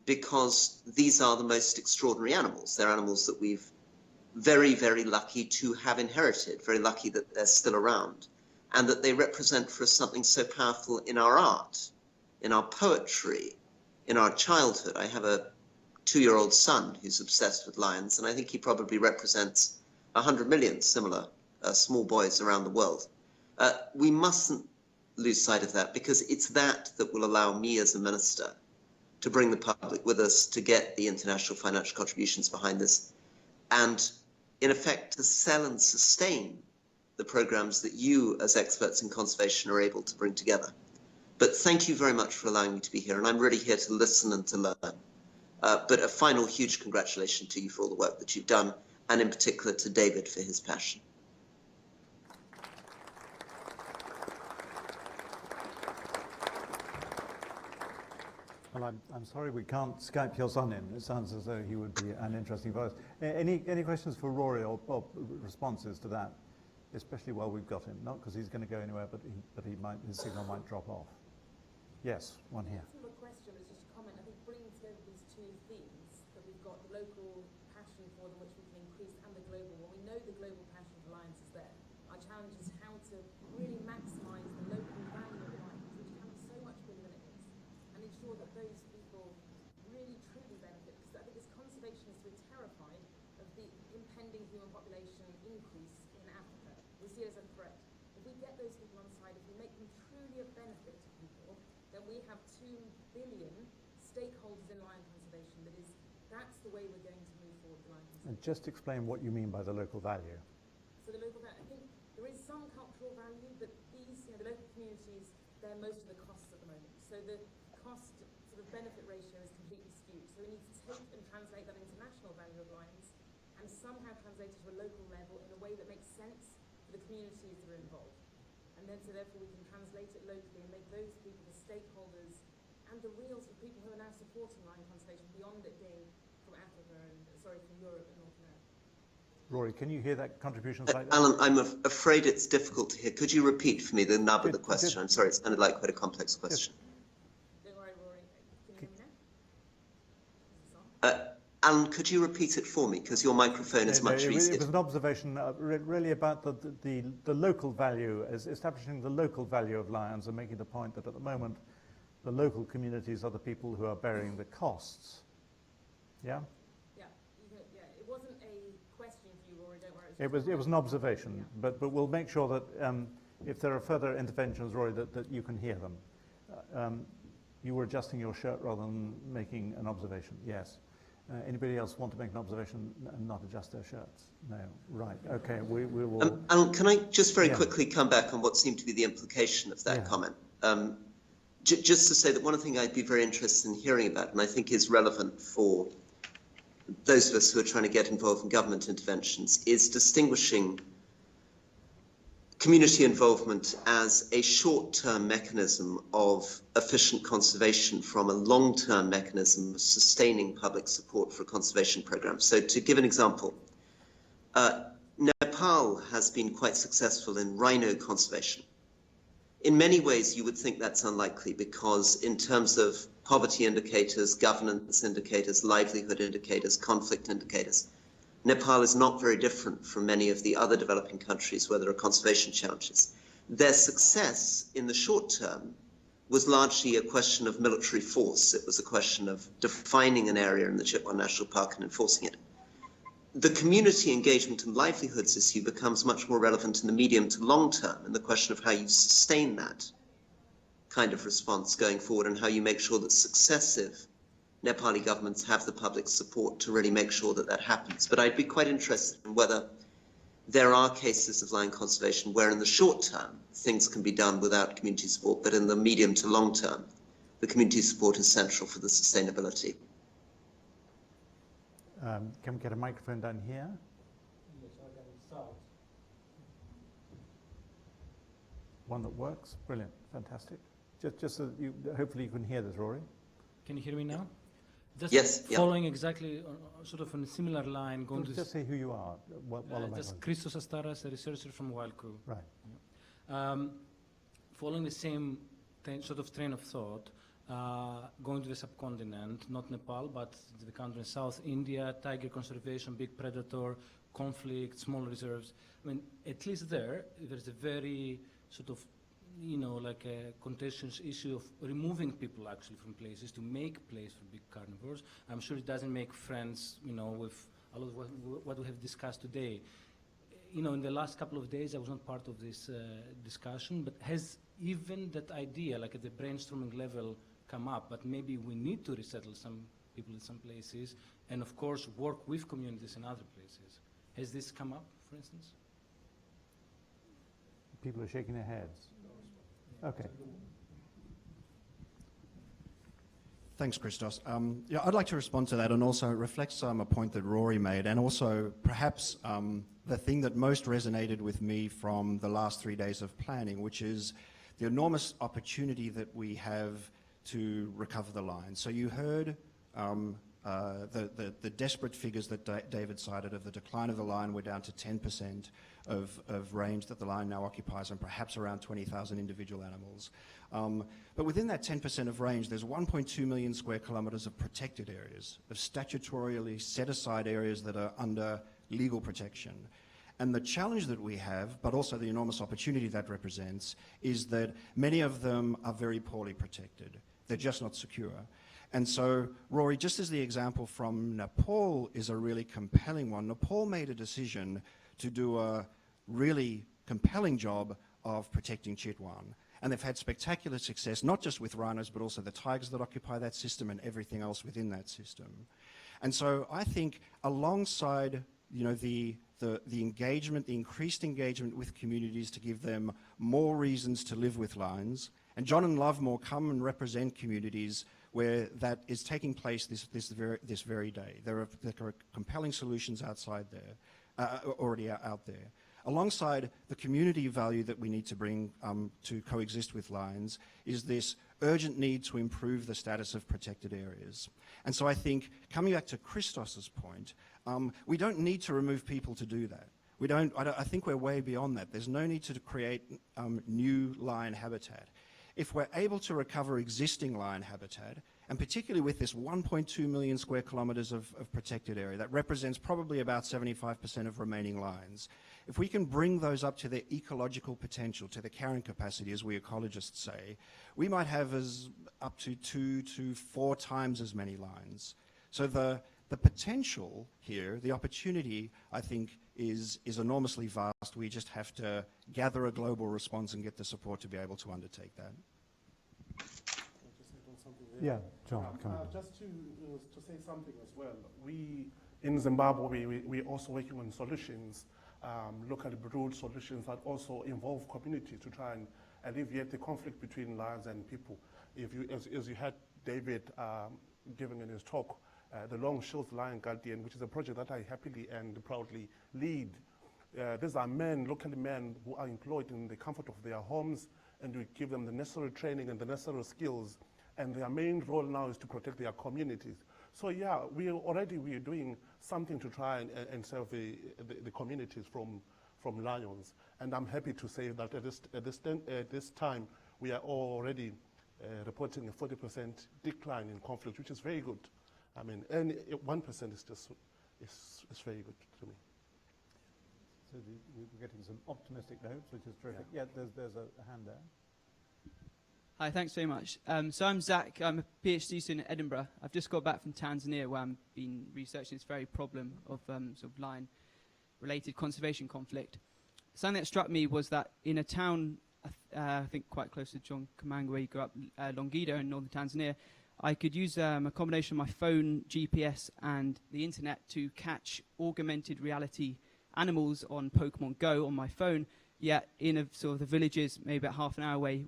because these are the most extraordinary animals. They're animals that we've very, very lucky to have inherited, very lucky that they're still around, and that they represent for us something so powerful in our art, in our poetry, in our childhood. I have a 2-year-old son who's obsessed with lions, and I think he probably represents 100 million similar small boys around the world. We mustn't lose sight of that, because it's that that will allow me as a minister to bring the public with us, to get the international financial contributions behind this, and in effect to sell and sustain the programs that you as experts in conservation are able to bring together. But thank you very much for allowing me to be here, and I'm really here to listen and to learn. But a final huge congratulations to you for all the work that you've done, and in particular to David for his passion. Well, I'm sorry we can't Skype your son in. It sounds as though he would be an interesting voice. Any questions for Rory or responses to that, especially while we've got him? Not because he's going to go anywhere, but his signal might drop off. Yes, one here. It's not a question, it's just a comment. I think bringing together these two themes, that we've got the local passion for them, which we can increase, and the global. Well, we know the global passion for lions is there. Our challenge is how to really maximise the local value of lions, which can be so much bigger than it is, and ensure that those people really truly benefit. Because I think as conservationists, we're terrified of the impending human population increase in Africa. We see it as a threat. If we get those people on side, if we make them truly a benefit to people, then we have 2 billion stakeholders in lion conservation. That's the way we're going to move forward with lion conservation. And just explain what you mean by the local value. So the local value, I think there is some cultural value, but these, the local communities, bear most of the costs at the moment. So the cost sort of benefit ratio is completely skewed. So we need to take and translate that into national value of lions and somehow translate it to a local level in a way that makes sense for the communities that are involved. And then so therefore we can translate it locally and make those people the stakeholders and the real sort of people who are now supporting lion conservation beyond it being from Africa and, from Europe and North America. Rory, can you hear that contribution slightly? Alan, I'm afraid it's difficult to hear. Could you repeat for me the nub of the question? I'm sorry, it sounded like quite a complex question. Don't worry, Rory. Can you hear me now? Alan, could you repeat it for me? Because your microphone is much easier. It was an observation really about the local value, establishing the local value of lions and making the point that at the moment the local communities are the people who are bearing the costs. Yeah? Yeah. It wasn't a question for you, Rory, don't worry. It was an observation, but we'll make sure that if there are further interventions, Rory, that you can hear them. You were adjusting your shirt rather than making an observation. Yes. Anybody else want to make an observation and not adjust their shirts? No. Right. Okay. We will. Alan, can I just very quickly come back on what seemed to be the implication of that comment? Just to say that one thing I'd be very interested in hearing about, and I think is relevant for those of us who are trying to get involved in government interventions, is distinguishing community involvement as a short-term mechanism of efficient conservation from a long-term mechanism of sustaining public support for a conservation program. So to give an example, Nepal has been quite successful in rhino conservation. In many ways, you would think that's unlikely because in terms of poverty indicators, governance indicators, livelihood indicators, conflict indicators, Nepal is not very different from many of the other developing countries where there are conservation challenges. Their success in the short term was largely a question of military force. It was a question of defining an area in the Chitwan National Park and enforcing it. The community engagement and livelihoods issue becomes much more relevant in the medium to long term, and the question of how you sustain that kind of response going forward and how you make sure that successive Nepali governments have the public support to really make sure that that happens. But I'd be quite interested in whether there are cases of lion conservation where in the short term things can be done without community support, but in the medium to long term, the community support is central for the sustainability. Can we get a microphone down here? Yes, I can start. One that works? Brilliant, fantastic. Just so you, hopefully you can hear this, Rory. Can you hear me now? Just Yes. following exactly sort of on a similar line, going to just say who you are. just Christos Astaras, a researcher from WildCRU. Right. Following the same sort of train of thought, going to the subcontinent, not Nepal, but the country in South India, tiger conservation, big predator, conflict, small reserves. I mean, at least there's a very sort of, like a contentious issue of removing people actually from places to make place for big carnivores. I'm sure it doesn't make friends, with a lot of what we have discussed today. In the last couple of days, I was not part of this discussion, but has even that idea, like at the brainstorming level, come up? But maybe we need to resettle some people in some places, and of course, work with communities in other places. Has this come up, for instance? People are shaking their heads. Okay. Thanks, Christos. Yeah, I'd like to respond to that, and also it reflects a point that Rory made, and also perhaps the thing that most resonated with me from the last 3 days of planning, which is the enormous opportunity that we have to recover the line. So you heard the desperate figures that David cited of the decline of the lion. We're down to 10% of range that the lion now occupies, and perhaps around 20,000 individual animals. But within that 10% of range, there's 1.2 million square kilometres of protected areas, of statutorily set-aside areas that are under legal protection. And the challenge that we have, but also the enormous opportunity that represents, is that many of them are very poorly protected. They're just not secure. And so, Rory, just as the example from Nepal is a really compelling one, Nepal made a decision to do a really compelling job of protecting Chitwan. And they've had spectacular success, not just with rhinos, but also the tigers that occupy that system and everything else within that system. And so I think alongside, the engagement, the increased engagement with communities to give them more reasons to live with lions, and John and Lovemore come and represent communities where that is taking place this very day. There are compelling solutions outside there, already out there. Alongside the community value that we need to bring to coexist with lions is this urgent need to improve the status of protected areas. And so I think, coming back to Christos's point, we don't need to remove people to do that. I think we're way beyond that. There's no need to create new lion habitat. If we're able to recover existing lion habitat, and particularly with this 1.2 million square kilometres of protected area, that represents probably about 75% of remaining lions. If we can bring those up to their ecological potential, to their carrying capacity, as we ecologists say, we might have up to 2 to 4 times as many lions. So the potential here, the opportunity, I think, is enormously vast. We just have to gather a global response and get the support to be able to undertake that. Yeah, John, come on. Just to say something as well. We, in Zimbabwe, we're also working on solutions, locally brewed solutions that also involve communities to try and alleviate the conflict between lions and people. If you, as you had David giving in his talk, the Long Shields Lion Guardian, which is a project that I happily and proudly lead. These are local men who are employed in the comfort of their homes, and we give them the necessary training and the necessary skills. And their main role now is to protect their communities. So yeah, we are doing something to try and save the communities from lions. And I'm happy to say that at this time, we are already reporting a 40% decline in conflict, which is very good. I mean, and 1% is just is very good to me. So we're getting some optimistic notes, which is terrific. Yeah, there's a hand there. Hi, thanks very much. So I'm Zach. I'm a PhD student at Edinburgh. I've just got back from Tanzania, where I've been researching this very problem of sort of lion-related conservation conflict. Something that struck me was that in a town, I think quite close to John Kamanga, where you grew up, Longido in northern Tanzania, I could use a combination of my phone, GPS, and the internet to catch augmented reality animals on Pokemon Go on my phone. Yet in a sort of the villages, maybe about half an hour away,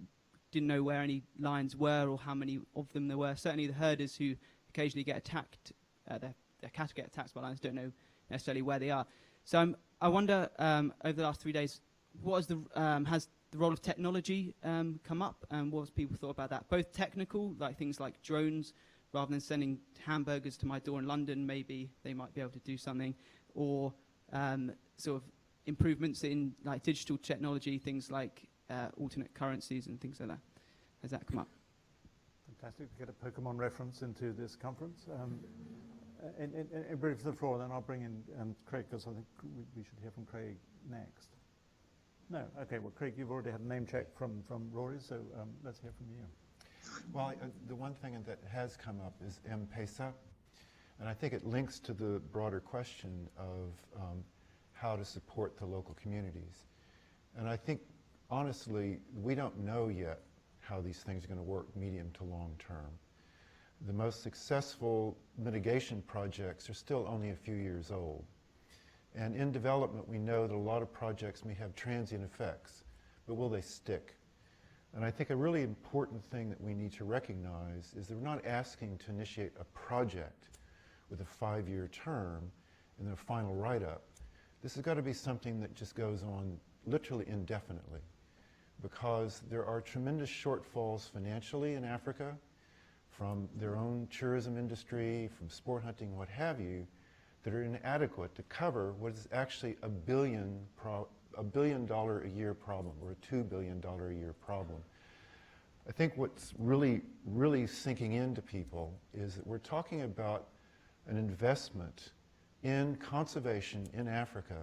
didn't know where any lions were or how many of them there were. Certainly the herders who occasionally get attacked, their cattle get attacked by lions, don't know necessarily where they are. So I wonder, over the last 3 days, has the role of technology come up, and what has people thought about that? Both technical, like things like drones, rather than sending hamburgers to my door in London, maybe they might be able to do something, or sort of improvements in like digital technology, things like alternate currencies and things like that. Has that come up? Fantastic to get a Pokemon reference into this conference. In brief the floor, then I'll bring in Craig, because I think we should hear from Craig next. No, okay, well, Craig, you've already had a name check from Rory, so let's hear from you. Well, the one thing that has come up is M-Pesa, and I think it links to the broader question of how to support the local communities. And I think, honestly, we don't know yet how these things are going to work medium to long term. The most successful mitigation projects are still only a few years old. And in development, we know that a lot of projects may have transient effects, but will they stick? And I think a really important thing that we need to recognize is that we're not asking to initiate a project with a 5-year term and then a final write-up. This has got to be something that just goes on literally indefinitely, because there are tremendous shortfalls financially in Africa from their own tourism industry, from sport hunting, what have you, that are inadequate to cover what is actually a $1 billion a year problem, or a $2 billion a year problem. I think what's really sinking into people is that we're talking about an investment in conservation in Africa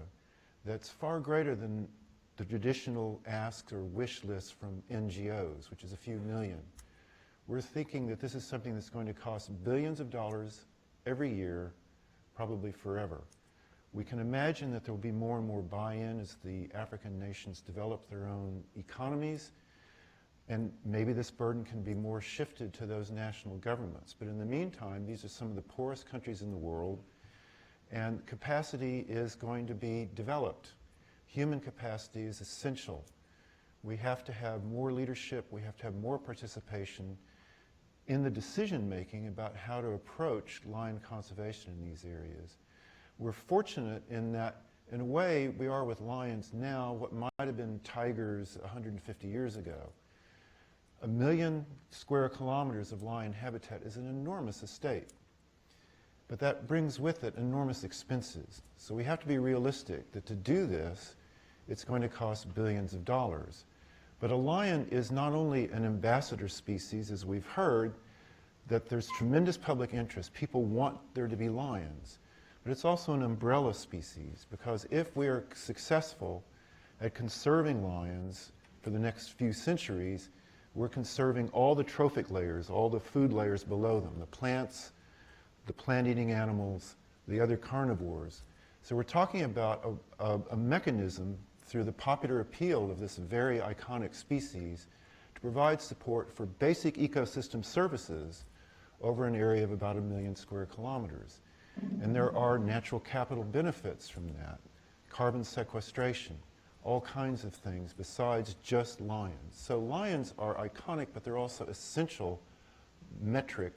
that's far greater than the traditional asks or wish lists from NGOs, which is a few million. We're thinking that this is something that's going to cost billions of dollars every year, probably forever. We can imagine that there will be more and more buy-in as the African nations develop their own economies, and maybe this burden can be more shifted to those national governments. But in the meantime, these are some of the poorest countries in the world, and capacity is going to be developed. Human capacity is essential. We have to have more leadership, we have to have more participation in the decision-making about how to approach lion conservation in these areas. We're fortunate in that, in a way, we are with lions now what might have been tigers 150 years ago. 1 million square kilometers of lion habitat is an enormous estate, but that brings with it enormous expenses. So we have to be realistic that to do this, it's going to cost billions of dollars. But a lion is not only an ambassador species, as we've heard, that there's tremendous public interest. People want there to be lions. But it's also an umbrella species, because if we are successful at conserving lions for the next few centuries, we're conserving all the trophic layers, all the food layers below them, the plants, the plant-eating animals, the other carnivores. So we're talking about a mechanism through the popular appeal of this very iconic species to provide support for basic ecosystem services over an area of about 1 million square kilometers. And there are natural capital benefits from that, carbon sequestration, all kinds of things besides just lions. So lions are iconic, but they're also essential metric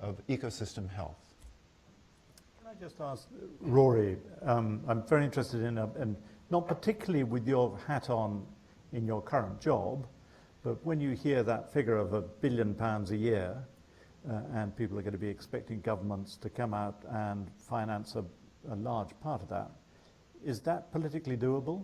of ecosystem health. Can I just ask Rory, I'm very interested in not particularly with your hat on in your current job, but when you hear that figure of £1 billion a year, and people are going to be expecting governments to come out and finance a large part of that, is that politically doable?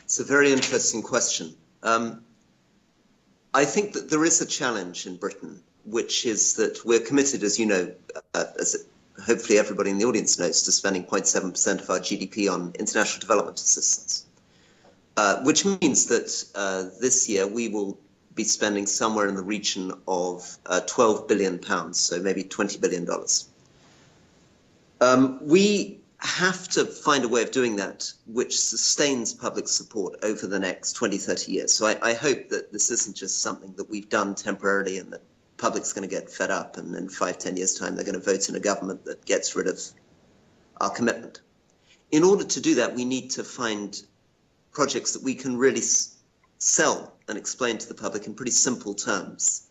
It's a very interesting question. I think that there is a challenge in Britain, which is that we're committed, as you know, as hopefully everybody in the audience knows, to spending 0.7% of our GDP on international development assistance, which means that this year we will be spending somewhere in the region of £12 billion, so maybe $20 billion. We have to find a way of doing that which sustains public support over the next 20, 30 years. So I hope that this isn't just something that we've done temporarily and that public's going to get fed up and in 5, 10 years' time they're going to vote in a government that gets rid of our commitment. In order to do that, we need to find projects that we can really sell and explain to the public in pretty simple terms.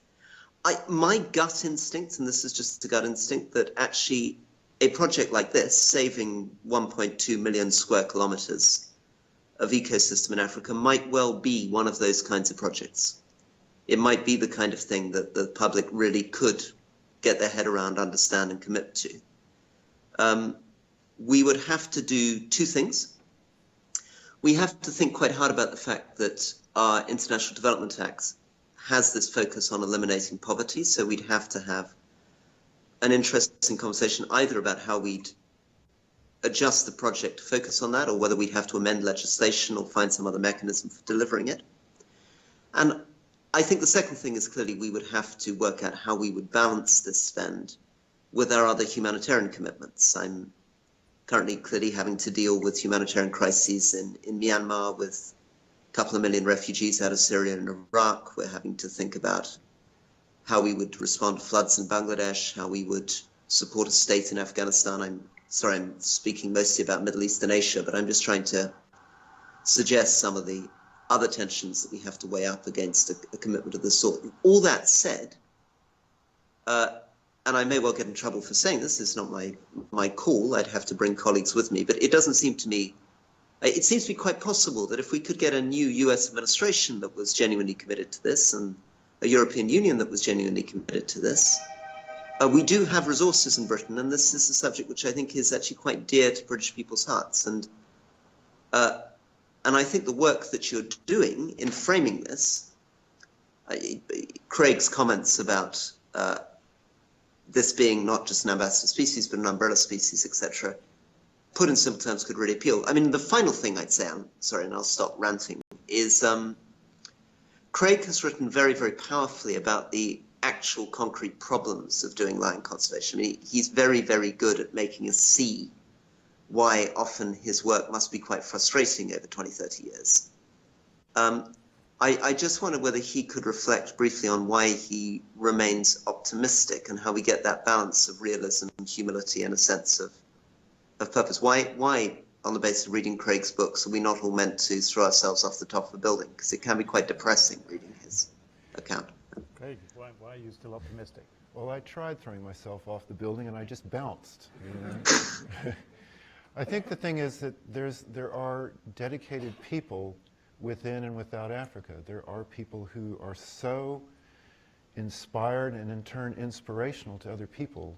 My gut instinct, and this is just a gut instinct, that actually a project like this, saving 1.2 million square kilometers of ecosystem in Africa, might well be one of those kinds of projects. It might be the kind of thing that the public really could get their head around, understand, and commit to. We would have to do two things. We have to think quite hard about the fact that our international development acts has this focus on eliminating poverty, so we'd have to have an interesting conversation either about how we'd adjust the project to focus on that, or whether we'd have to amend legislation or find some other mechanism for delivering it. And I think the second thing is clearly we would have to work out how we would balance this spend with our other humanitarian commitments. I'm currently clearly having to deal with humanitarian crises in Myanmar with a couple of million refugees out of Syria and Iraq. We're having to think about how we would respond to floods in Bangladesh, how we would support a state in Afghanistan. I'm speaking mostly about Middle East and Asia, but I'm just trying to suggest some of the other tensions that we have to weigh up against a commitment of this sort. All that said, and I may well get in trouble for saying this is not my call, I'd have to bring colleagues with me, but it doesn't seem to me, it seems to be quite possible that if we could get a new US administration that was genuinely committed to this, and a European Union that was genuinely committed to this, we do have resources in Britain, and this is a subject which I think is actually quite dear to British people's hearts. And I think the work that you're doing in framing this, Craig's comments about this being not just an ambassador species, but an umbrella species, etc., put in simple terms, could really appeal. I mean, the final thing I'd say, I'm sorry, and I'll stop ranting, is Craig has written very, very powerfully about the actual concrete problems of doing lion conservation. I mean, he's very, very good at making us see why often his work must be quite frustrating over 20, 30 years. I just wonder whether he could reflect briefly on why he remains optimistic and how we get that balance of realism and humility and a sense of purpose. Why, on the basis of reading Craig's books, are we not all meant to throw ourselves off the top of a building? Because it can be quite depressing reading his account. Craig, why are you still optimistic? Well, I tried throwing myself off the building and I just bounced. You know? I think the thing is that there are dedicated people within and without Africa. There are people who are so inspired and in turn inspirational to other people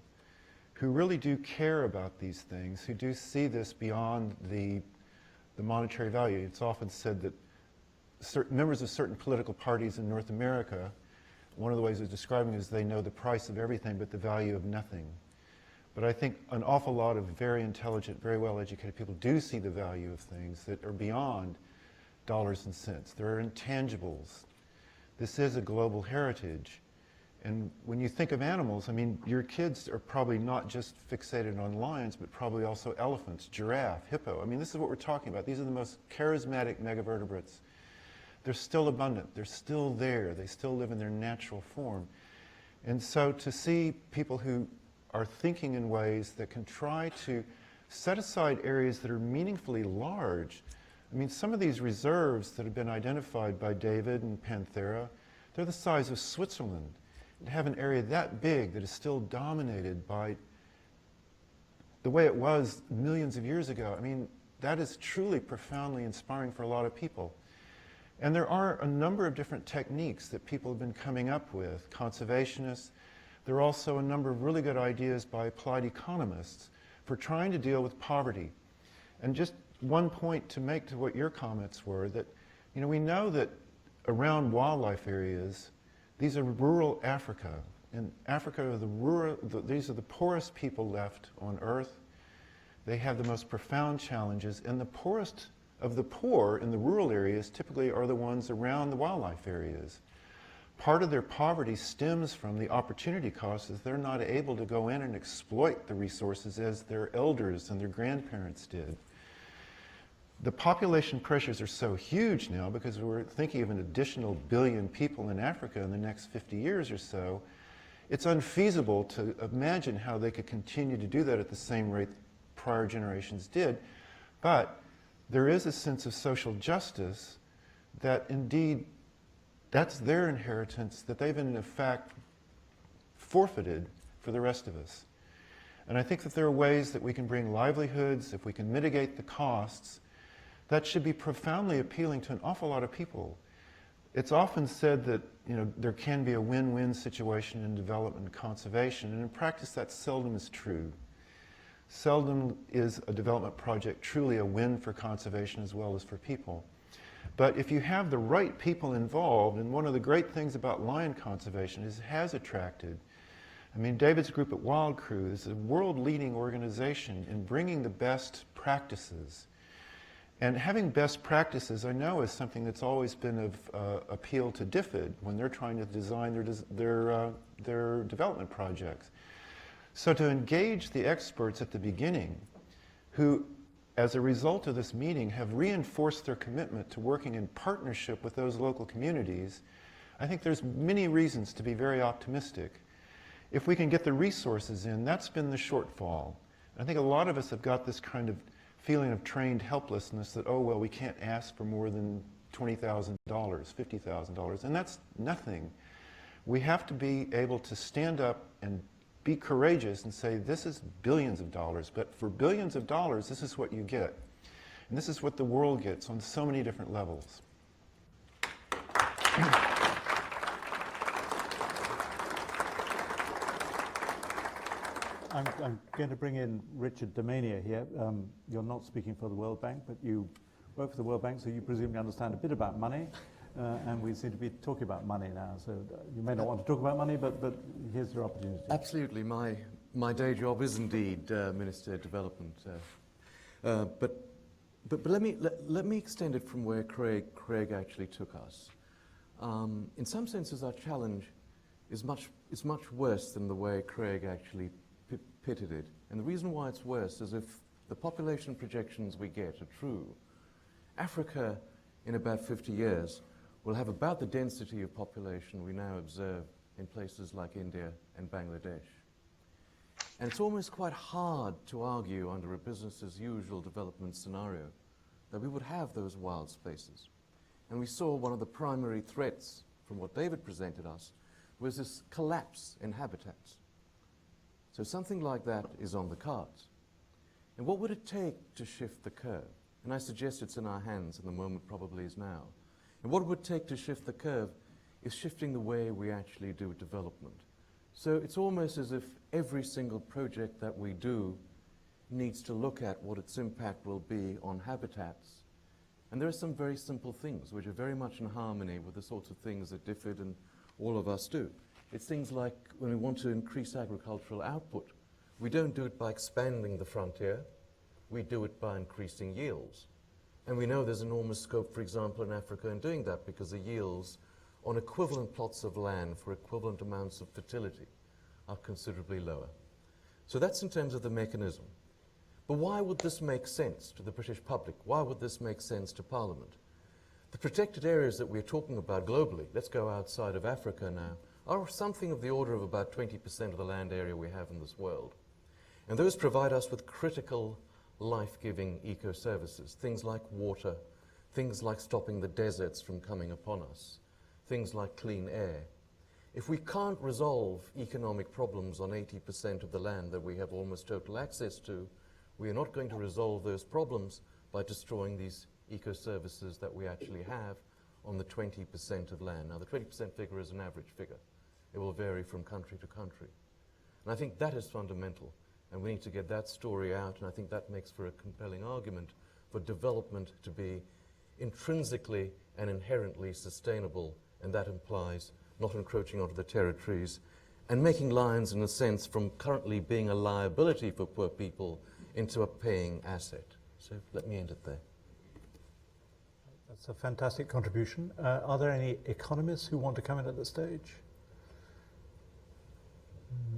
who really do care about these things, who do see this beyond the monetary value. It's often said that certain members of certain political parties in North America, one of the ways of describing it is they know the price of everything but the value of nothing. But I think an awful lot of very intelligent, very well-educated people do see the value of things that are beyond dollars and cents. There are intangibles. This is a global heritage. And when you think of animals, I mean, your kids are probably not just fixated on lions, but probably also elephants, giraffe, hippo. I mean, this is what we're talking about. These are the most charismatic megavertebrates. They're still abundant. They're still there. They still live in their natural form. And so to see people who are thinking in ways that can try to set aside areas that are meaningfully large. I mean, some of these reserves that have been identified by David and Panthera, they're the size of Switzerland. To have an area that big that is still dominated by the way it was millions of years ago, I mean, that is truly profoundly inspiring for a lot of people. And there are a number of different techniques that people have been coming up with, conservationists. There are also a number of really good ideas by applied economists for trying to deal with poverty. And just one point to make to what your comments were, that, you know, we know that around wildlife areas, these are rural Africa. In Africa, these are the poorest people left on Earth. They have the most profound challenges, and the poorest of the poor in the rural areas typically are the ones around the wildlife areas. Part of their poverty stems from the opportunity cost, as they're not able to go in and exploit the resources as their elders and their grandparents did. The population pressures are so huge now because we're thinking of an additional 1 billion people in Africa in the next 50 years or so. It's unfeasible to imagine how they could continue to do that at the same rate prior generations did. But there is a sense of social justice that indeed that's their inheritance that they've in fact forfeited for the rest of us. And I think that there are ways that we can bring livelihoods, if we can mitigate the costs, that should be profoundly appealing to an awful lot of people. It's often said that, you know, there can be a win-win situation in development and conservation, and in practice that seldom is true. Seldom is a development project truly a win for conservation as well as for people. But if you have the right people involved, and one of the great things about lion conservation is it has attracted, I mean, David's group at WildCRU is a world-leading organization in bringing the best practices. And having best practices, I know, is something that's always been of appeal to DFID when they're trying to design their development projects. So to engage the experts at the beginning, who, as a result of this meeting, have reinforced their commitment to working in partnership with those local communities, I think there's many reasons to be very optimistic. If we can get the resources in, that's been the shortfall. I think a lot of us have got this kind of feeling of trained helplessness that, oh, well, we can't ask for more than $20,000, $50,000, and that's nothing. We have to be able to stand up and be courageous and say, this is billions of dollars, but for billions of dollars, this is what you get. And this is what the world gets on so many different levels. I'm going to bring in Richard Damania here. You're not speaking for the World Bank, but you work for the World Bank, so you presumably understand a bit about money. And we seem to be talking about money now, so you may not want to talk about money, but here's your opportunity. Absolutely. My day job is indeed Minister of Development. But let me extend it from where Craig actually took us. In some senses, our challenge is much worse than the way Craig actually pitted it. And the reason why it's worse is if the population projections we get are true, Africa in about 50 years will have about the density of population we now observe in places like India and Bangladesh. And it's almost quite hard to argue under a business as usual development scenario that we would have those wild spaces. And we saw one of the primary threats from what David presented us was this collapse in habitats. So something like that is on the cards. And what would it take to shift the curve? And I suggest it's in our hands, and the moment probably is now. And what it would take to shift the curve is shifting the way we actually do development. So it's almost as if every single project that we do needs to look at what its impact will be on habitats. And there are some very simple things which are very much in harmony with the sorts of things that DFID and all of us do. It's things like when we want to increase agricultural output, we don't do it by expanding the frontier, we do it by increasing yields. And we know there's enormous scope, for example, in Africa in doing that because the yields on equivalent plots of land for equivalent amounts of fertility are considerably lower. So that's in terms of the mechanism. But why would this make sense to the British public? Why would this make sense to Parliament? The protected areas that we're talking about globally, let's go outside of Africa now, are something of the order of about 20% of the land area we have in this world. And those provide us with critical life-giving eco-services, things like water, things like stopping the deserts from coming upon us, things like clean air. If we can't resolve economic problems on 80% of the land that we have almost total access to, we are not going to resolve those problems by destroying these eco-services that we actually have on the 20% of land. Now, the 20% figure is an average figure. It will vary from country to country. And I think that is fundamental, and we need to get that story out, and I think that makes for a compelling argument for development to be intrinsically and inherently sustainable, and that implies not encroaching onto the territories and making lions, in a sense, from currently being a liability for poor people into a paying asset. So let me end it there. That's a fantastic contribution. Are there any economists who want to come in at this stage?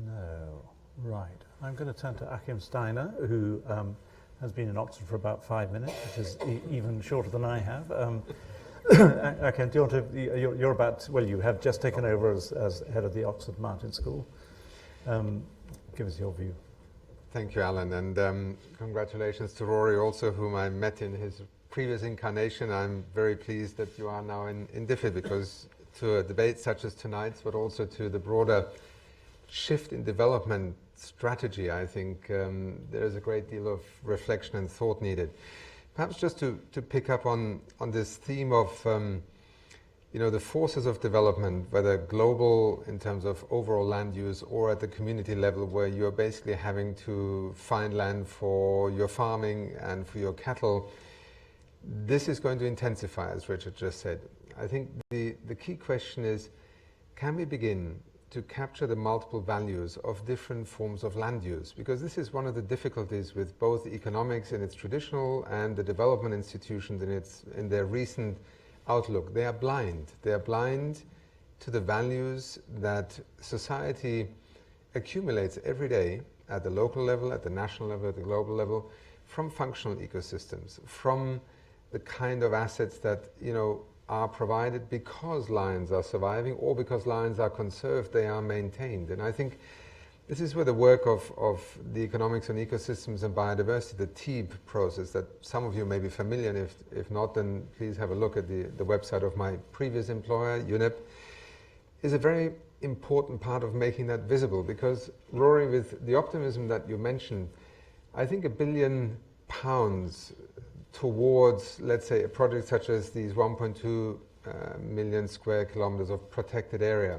No. Right. I'm going to turn to Achim Steiner, who has been in Oxford for about 5 minutes, which is even shorter than I have. Achim, do you want to, you're about, well, you have just taken over as head of the Oxford Martin School. Give us your view. Thank you, Alan, and congratulations to Rory also, whom I met in his previous incarnation. I'm very pleased that you are now in DFID, because to a debate such as tonight's, but also to the broader shift in development strategy, I think there is a great deal of reflection and thought needed. Perhaps just to pick up on this theme of the forces of development, whether global in terms of overall land use or at the community level, where you're basically having to find land for your farming and for your cattle. this is going to intensify, as Richard just said. I think the key question is, can we begin to capture the multiple values of different forms of land use? Because this is one of the difficulties with both economics in its traditional and the development institutions in their recent outlook. They are blind. They are blind to the values that society accumulates every day at the local level, at the national level, at the global level, from functional ecosystems, from the kind of assets that, you know, are provided because lions are surviving or because lions are conserved, they are maintained. And I think this is where the work of the economics on ecosystems and biodiversity, the TEEB process, that some of you may be familiar, and if not, then please have a look at the website of my previous employer, UNEP, is a very important part of making that visible. Because, Rory, with the optimism that you mentioned, I think £1 billion towards, let's say, a project such as these 1.2 million square kilometers of protected area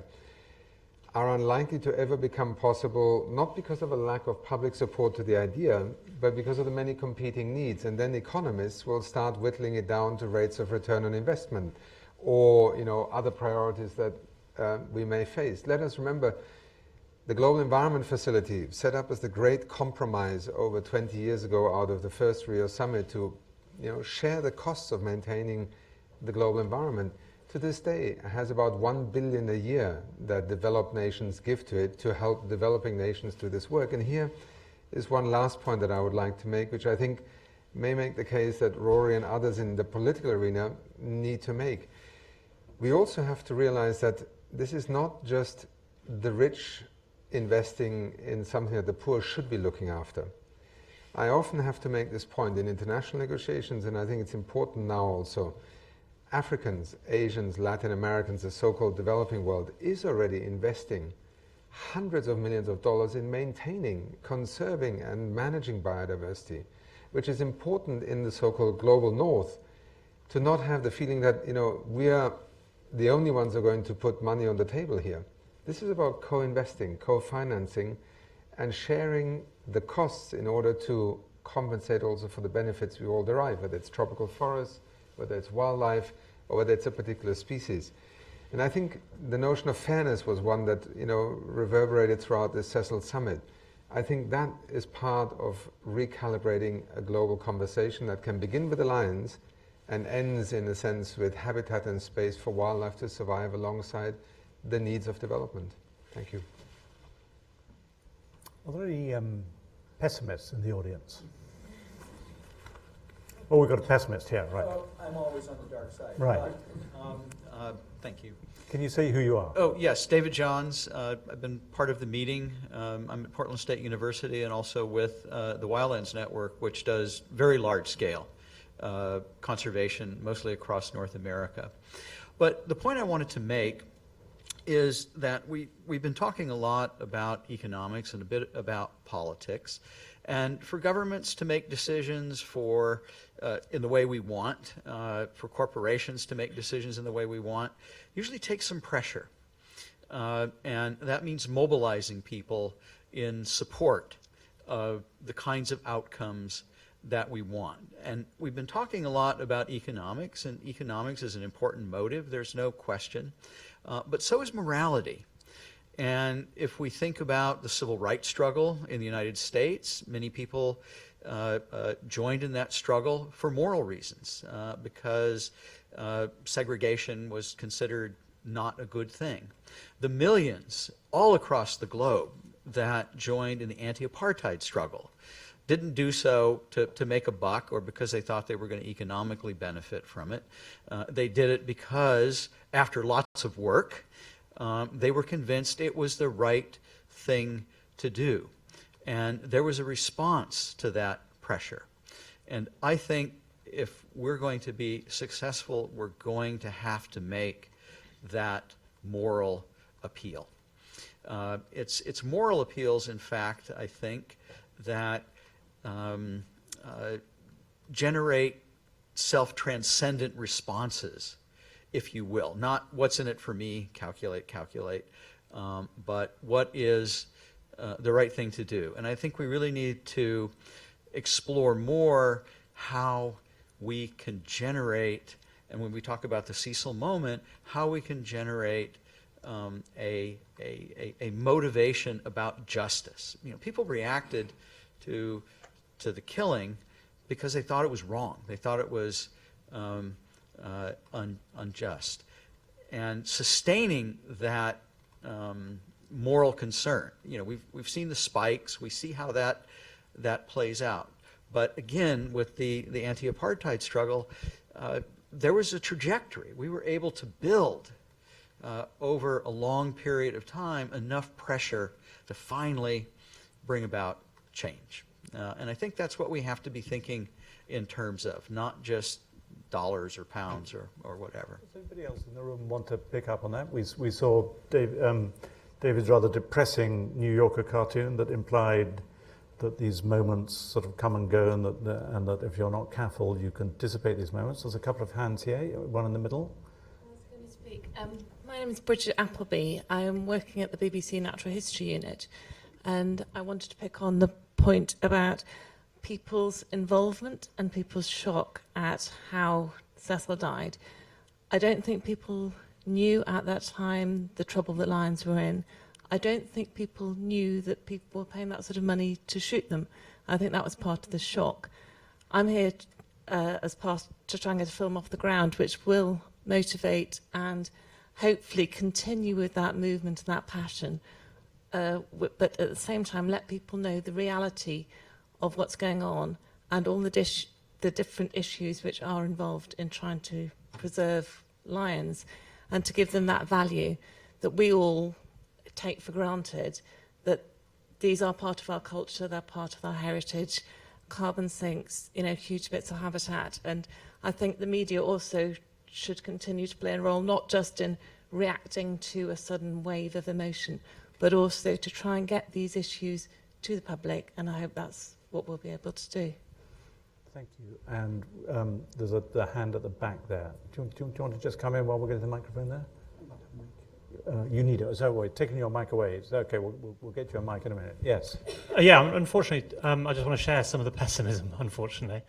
are unlikely to ever become possible, not because of a lack of public support to the idea, but because of the many competing needs. And then economists will start whittling it down to rates of return on investment or, you know, other priorities that we may face. Let us remember the Global Environment Facility, set up as the great compromise over 20 years ago out of the first Rio Summit to, you know, share the costs of maintaining the global environment, to this day has about $1 billion a year that developed nations give to it to help developing nations do this work. And here is one last point that I would like to make, which I think may make the case that Rory and others in the political arena need to make. We also have to realize that this is not just the rich investing in something that the poor should be looking after. I often have to make this point in international negotiations, and I think it's important now also. Africans, Asians, Latin Americans, the so-called developing world is already investing hundreds of millions of dollars in maintaining, conserving and managing biodiversity, which is important in the so-called global north, to not have the feeling that, you know, we are the only ones who are going to put money on the table here. This is about co-investing, co-financing and sharing the costs in order to compensate also for the benefits we all derive, whether it's tropical forests, whether it's wildlife, or whether it's a particular species. And I think the notion of fairness was one that, you know, reverberated throughout the Cecil Summit. I think that is part of recalibrating a global conversation that can begin with the lions and ends, in a sense, with habitat and space for wildlife to survive alongside the needs of development. Thank you. Are there any pessimists in the audience? Oh, we've got a pessimist here, right. Well, I'm always on the dark side. Right. Thank you. Can you say who you are? Oh, yes, David Johns. I've been part of the meeting. I'm at Portland State University and also with the Wildlands Network, which does very large scale conservation, mostly across North America. But the point I wanted to make is that we've been talking a lot about economics and a bit about politics. And for governments to make decisions for in the way we want, for corporations to make decisions in the way we want, usually takes some pressure. And that means mobilizing people in support of the kinds of outcomes that we want. And we've been talking a lot about economics, and economics is an important motive, there's no question. But so is morality. And if we think about the civil rights struggle in the United States, many people joined in that struggle for moral reasons, because segregation was considered not a good thing. The millions all across the globe that joined in the anti-apartheid struggle didn't do so to make a buck or because they thought they were going to economically benefit from it. They did it because, after lots of work, they were convinced it was the right thing to do. And there was a response to that pressure. And I think if we're going to be successful, we're going to have to make that moral appeal. It's moral appeals, in fact, I think, that generate self-transcendent responses, if you will. Not what's in it for me, calculate, but what is the right thing to do. And I think we really need to explore more how we can generate, and when we talk about the Cecil moment, how we can generate a motivation about justice. You know, people reacted to the killing because they thought it was wrong. They thought it was unjust. And sustaining that moral concern. You know, we've seen the spikes. We see how that plays out. But again, with the anti-apartheid struggle, there was a trajectory. We were able to build over a long period of time enough pressure to finally bring about change. And I think that's what we have to be thinking in terms of, not just dollars or pounds or whatever. Does anybody else in the room want to pick up on that? We saw David's rather depressing New Yorker cartoon that implied that these moments sort of come and go, and that if you're not careful, you can dissipate these moments. There's a couple of hands here, one in the middle. I was going to speak. My name is Bridget Appleby. I am working at the BBC Natural History Unit, and I wanted to pick on the point about people's involvement and people's shock at how Cecil died. I don't think people knew at that time the trouble that lions were in. I don't think people knew that people were paying that sort of money to shoot them. I think that was part of the shock. I'm here as part to try and get a film off the ground which will motivate and hopefully continue with that movement and that passion, but at the same time let people know the reality of what's going on and all the different issues which are involved in trying to preserve lions, and to give them that value that we all take for granted, that these are part of our culture, they're part of our heritage. Carbon sinks, you know, huge bits of habitat, and I think the media also should continue to play a role, not just in reacting to a sudden wave of emotion, but also to try and get these issues to the public, and I hope that's what we'll be able to do. Thank you. And there's the hand at the back there. Do you want to just come in while we're getting the microphone there? You need it. So we're taking your mic away. So, okay, we'll get you a mic in a minute. Yes. Yeah, unfortunately, I just want to share some of the pessimism, unfortunately.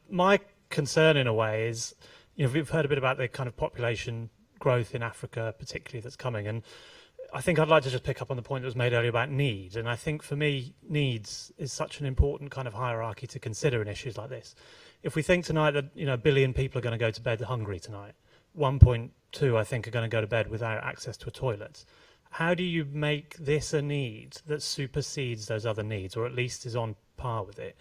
My concern in a way is, you know, we've heard a bit about the kind of population growth in Africa, particularly that's coming. And I think I'd like to just pick up on the point that was made earlier about need. And I think for me, needs is such an important kind of hierarchy to consider in issues like this. If we think tonight that, you know, 1 billion people are going to go to bed hungry tonight, 1.2, I think, are going to go to bed without access to a toilet. How do you make this a need that supersedes those other needs, or at least is on par with it?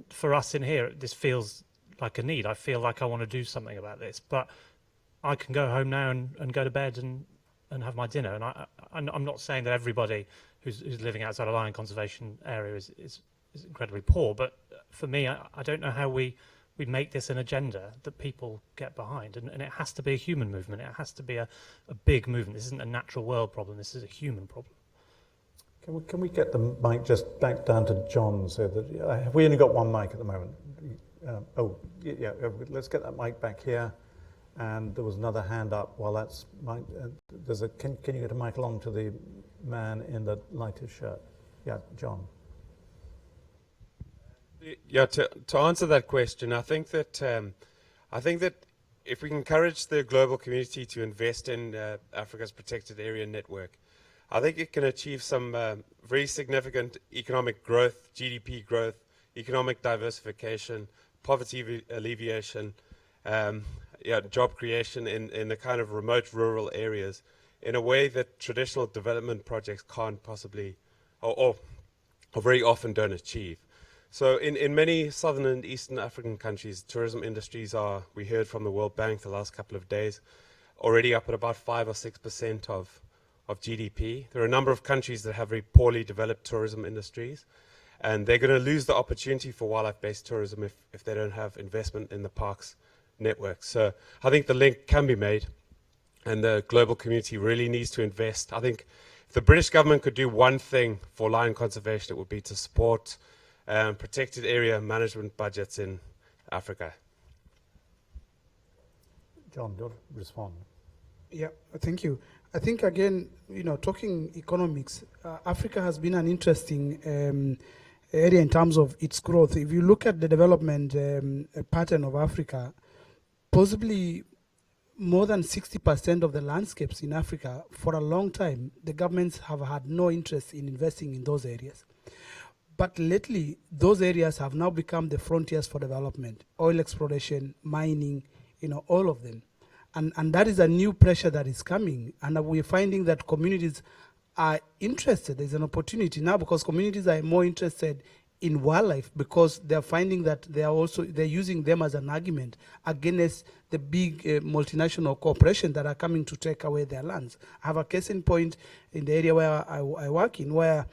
For us in here, this feels like a need. I feel like I want to do something about this, but I can go home now and go to bed and have my dinner. And I'm not saying that everybody who's living outside a lion conservation area is incredibly poor, but for me, I don't know how we make this an agenda that people get behind, and it has to be a human movement. It has to be a big movement. This isn't a natural world problem. This is a human problem. Can we get the mic just back down to John, so that have we only got one mic at the moment? Yeah. Let's get that mic back here. And there was another hand up. While that's mic, can you get a mic along to the man in the lighter shirt? Yeah, John. Yeah, to answer that question, I think that if we encourage the global community to invest in Africa's protected area network, I think it can achieve some very significant economic growth, GDP growth, economic diversification, poverty alleviation, job creation in the kind of remote rural areas in a way that traditional development projects can't possibly or very often don't achieve. So in many southern and eastern African countries, tourism industries are, we heard from the World Bank the last couple of days, already up at about 5 or 6% of GDP. There are a number of countries that have very poorly developed tourism industries, and they're going to lose the opportunity for wildlife-based tourism if they don't have investment in the parks network. So I think the link can be made, and the global community really needs to invest. I think if the British government could do one thing for lion conservation, it would be to support protected area management budgets in Africa. John, do you want to respond? Yeah, thank you. I think, again, you know, talking economics, Africa has been an interesting area in terms of its growth. If you look at the development pattern of Africa, possibly more than 60% of the landscapes in Africa, for a long time, the governments have had no interest in investing in those areas. But lately, those areas have now become the frontiers for development, oil exploration, mining, all of them. And that is a new pressure that is coming. And we're finding that communities are interested. There's an opportunity now because communities are more interested in wildlife because they're finding that they're using them as an argument against the big multinational corporations that are coming to take away their lands. I have a case in point in the area where I work in, where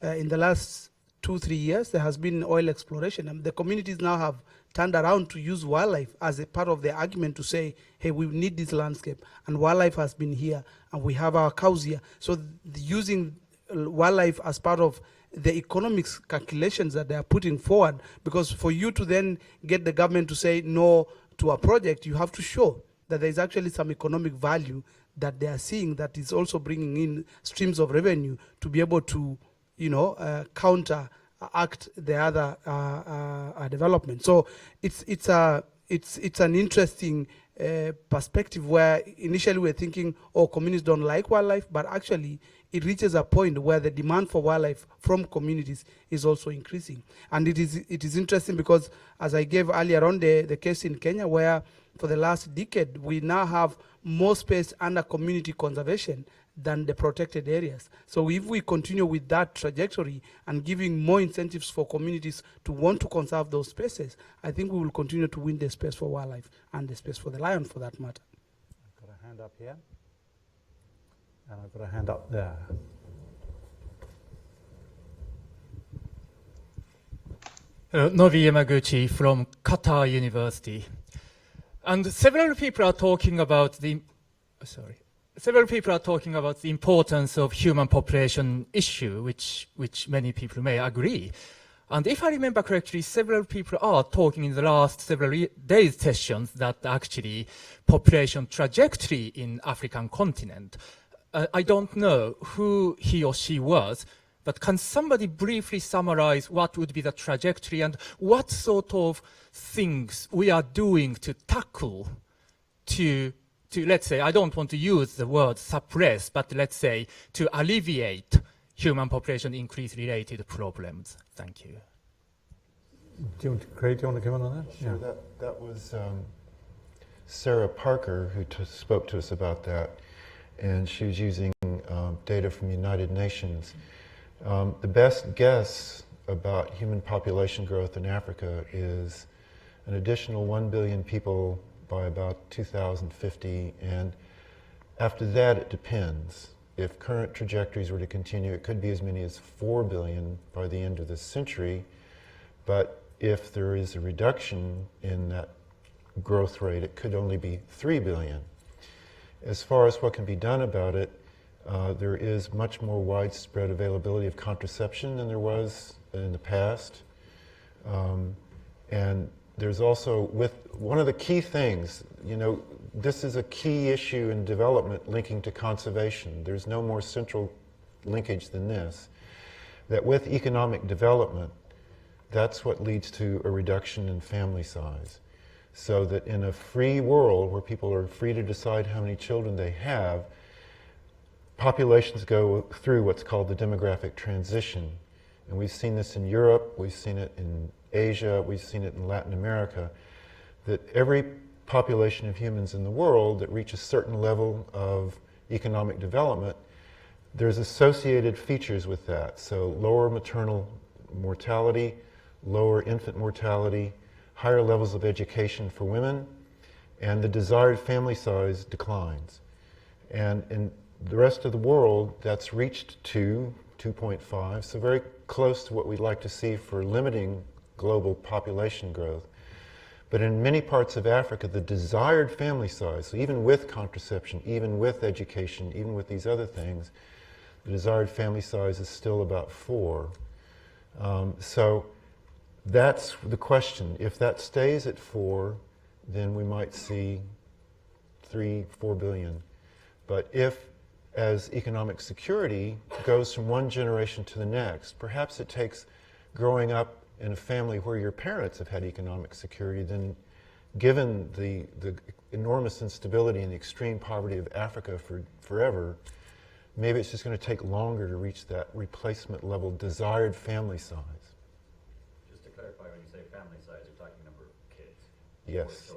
in the last 2-3 years there has been oil exploration, and the communities now have turned around to use wildlife as a part of their argument to say, hey, we need this landscape, and wildlife has been here, and we have our cows here. So using wildlife as part of the economics calculations that they are putting forward, because for you to then get the government to say no to a project, you have to show that there is actually some economic value that they are seeing that is also bringing in streams of revenue to be able to, counteract the other development. So it's an interesting perspective where initially we're thinking, oh, communities don't like wildlife, but actually it reaches a point where the demand for wildlife from communities is also increasing. And it is interesting because, as I gave earlier on the case in Kenya, where for the last decade, we now have more space under community conservation than the protected areas. So if we continue with that trajectory and giving more incentives for communities to want to conserve those spaces, I think we will continue to win the space for wildlife and the space for the lion for that matter. I've got a hand up here. And I've got a hand up there. Hello, Novi Yamaguchi from Qatar University. And several people are talking about the importance of human population issue, which many people may agree. And if I remember correctly, several people are talking in the last several days sessions that actually population trajectory in African continent. I don't know who he or she was, but can somebody briefly summarize what would be the trajectory and what sort of things we are doing to tackle to let's say, I don't want to use the word suppress, but let's say to alleviate human population increase related problems. Thank you. Craig, do you want to come in on that? Sure, yeah. That was Sarah Parker who spoke to us about that, and she was using data from the United Nations. The best guess about human population growth in Africa is an additional 1 billion people by about 2050, and after that it depends. If current trajectories were to continue, it could be as many as 4 billion by the end of this century, but if there is a reduction in that growth rate, it could only be 3 billion. As far as what can be done about it, there is much more widespread availability of contraception than there was in the past. And there's also, one of the key things, this is a key issue in development linking to conservation. There's no more central linkage than this, that with economic development, that's what leads to a reduction in family size. So that in a free world where people are free to decide how many children they have, populations go through what's called the demographic transition. And we've seen this in Europe, we've seen it in Asia, we've seen it in Latin America, that every population of humans in the world that reaches a certain level of economic development, there's associated features with that. So lower maternal mortality, lower infant mortality, higher levels of education for women, and the desired family size declines. And in the rest of the world, that's reached 2.5, so very close to what we'd like to see for limiting global population growth. But in many parts of Africa, the desired family size, so even with contraception, even with education, even with these other things, the desired family size is still about 4. So that's the question. If that stays at 4, then we might see 3-4 billion. But if, as economic security goes from one generation to the next, perhaps it takes growing up in a family where your parents have had economic security, then given the enormous instability and the extreme poverty of Africa forever, maybe it's just going to take longer to reach that replacement level desired family size. Just to clarify, when you say family size, you're talking number of kids? Yes.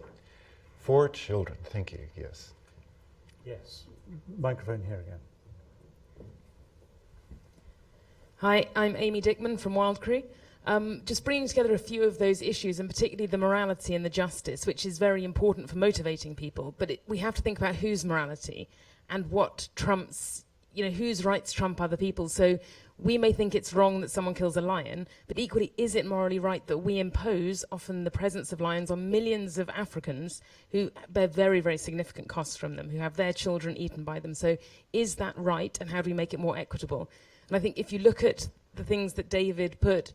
4 children, thank you, yes. Yes. Microphone here again. Hi, I'm Amy Dickman from WildCRU. Just bringing together a few of those issues, and particularly the morality and the justice, which is very important for motivating people. But we have to think about whose morality and what trumps, whose rights trump other people's. So we may think it's wrong that someone kills a lion, but equally, is it morally right that we impose often the presence of lions on millions of Africans who bear very, very significant costs from them, who have their children eaten by them? So is that right, and how do we make it more equitable? And I think if you look at the things that David put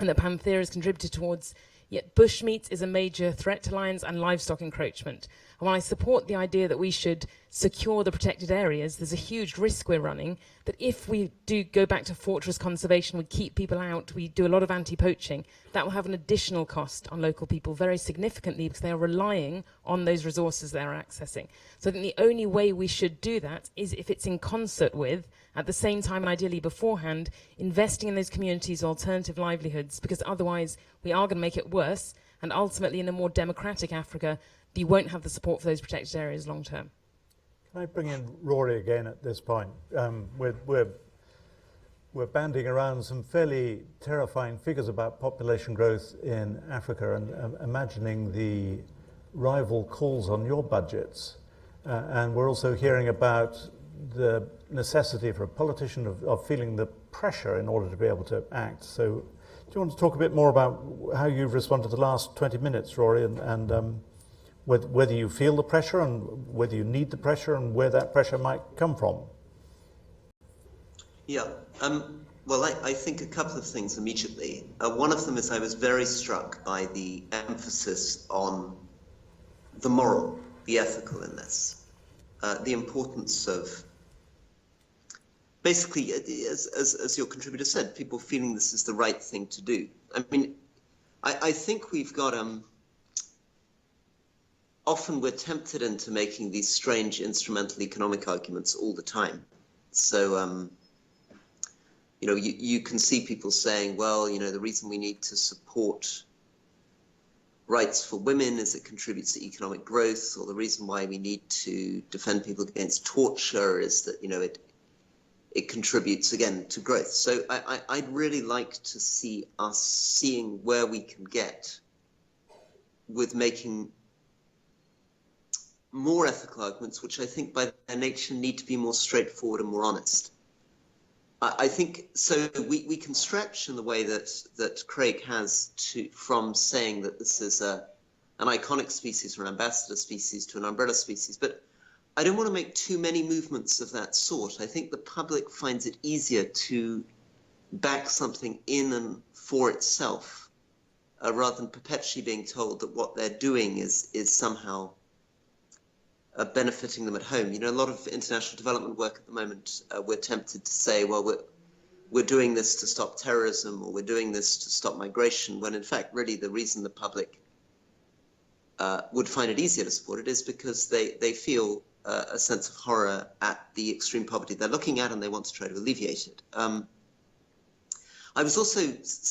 and that Panthera has contributed towards, yet bushmeat is a major threat to lions and livestock encroachment. And while I support the idea that we should secure the protected areas, there's a huge risk we're running that if we do go back to fortress conservation, we keep people out, we do a lot of anti-poaching, that will have an additional cost on local people very significantly because they are relying on those resources they are accessing. So I think the only way we should do that is if it's in concert with, at the same time and ideally beforehand, investing in those communities' alternative livelihoods, because otherwise we are going to make it worse, and ultimately in a more democratic Africa, you won't have the support for those protected areas long term. Can I bring in Rory again at this point? We're banding around some fairly terrifying figures about population growth in Africa and imagining the rival calls on your budgets. And we're also hearing about the necessity for a politician of feeling the pressure in order to be able to act. So do you want to talk a bit more about how you've responded to the last 20 minutes, Rory, and whether you feel the pressure and whether you need the pressure and where that pressure might come from? Yeah, well, I think a couple of things immediately. One of them is I was very struck by the emphasis on the moral, the ethical in this, the importance of basically, as your contributor said, people feeling this is the right thing to do. I mean, I think we've got often we're tempted into making these strange instrumental economic arguments all the time. So, you can see people saying, well, the reason we need to support rights for women is it contributes to economic growth, or the reason why we need to defend people against torture is that, it contributes, again, to growth. So I'd really like to see us seeing where we can get with making more ethical arguments, which I think by their nature need to be more straightforward and more honest. I think so we can stretch in the way that Craig has from saying that this is an iconic species or an ambassador species to an umbrella species, but I don't want to make too many movements of that sort. I think the public finds it easier to back something in and for itself rather than perpetually being told that what they're doing is somehow benefiting them at home. A lot of international development work at the moment, we're tempted to say, well, we're doing this to stop terrorism, or we're doing this to stop migration, when in fact, really the reason the public would find it easier to support it is because they feel a sense of horror at the extreme poverty they're looking at, and they want to try to alleviate it. I was also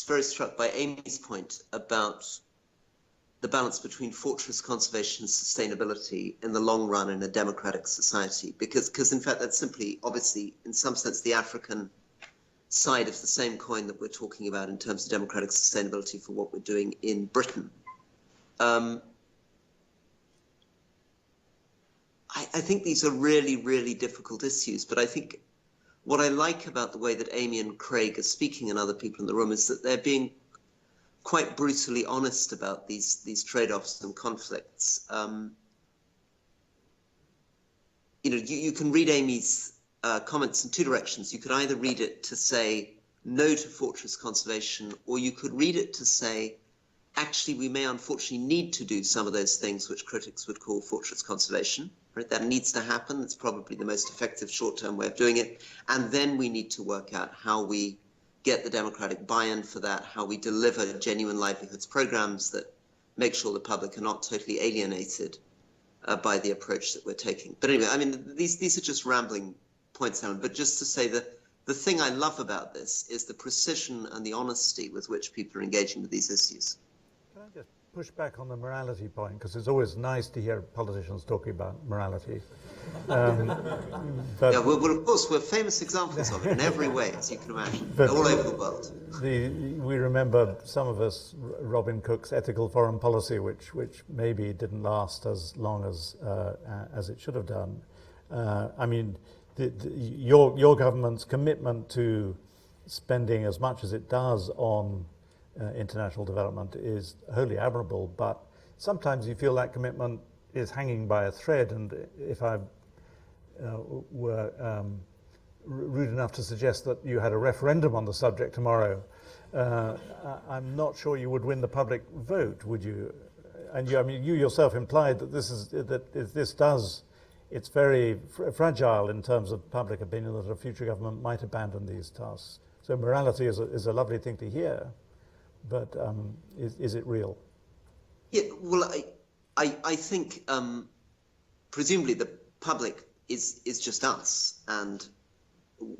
very struck by Amy's point about the balance between fortress conservation and sustainability in the long run in a democratic society, because in fact that's simply, obviously, in some sense, the African side of the same coin that we're talking about in terms of democratic sustainability for what we're doing in Britain. I think these are really, really difficult issues, but I think what I like about the way that Amy and Craig are speaking and other people in the room is that they're being quite brutally honest about these trade-offs and conflicts. You can read Amy's comments in two directions. You could either read it to say no to fortress conservation, or you could read it to say, actually, we may unfortunately need to do some of those things which critics would call fortress conservation. Right? That needs to happen. It's probably the most effective short-term way of doing it. And then we need to work out how we get the democratic buy-in for that, how we deliver genuine livelihoods programs that make sure the public are not totally alienated by the approach that we're taking. But anyway, I mean, these are just rambling points, Alan, but just to say that the thing I love about this is the precision and the honesty with which people are engaging with these issues. Can I just push back on the morality point, because it's always nice to hear politicians talking about morality. Yeah, well, of course, we're famous examples of it in every way, as you can imagine, all over the world. We remember, some of us, Robin Cook's ethical foreign policy, which maybe didn't last as long as it should have done. I mean, your government's commitment to spending as much as it does on international development is wholly admirable, but sometimes you feel that commitment is hanging by a thread, and if I were rude enough to suggest that you had a referendum on the subject tomorrow, I'm not sure you would win the public vote, would you? And you, I mean, you yourself implied that it's very fragile in terms of public opinion, that a future government might abandon these tasks. So morality is a lovely thing to hear, but is it real? Yeah, well, I think presumably the public is just us, and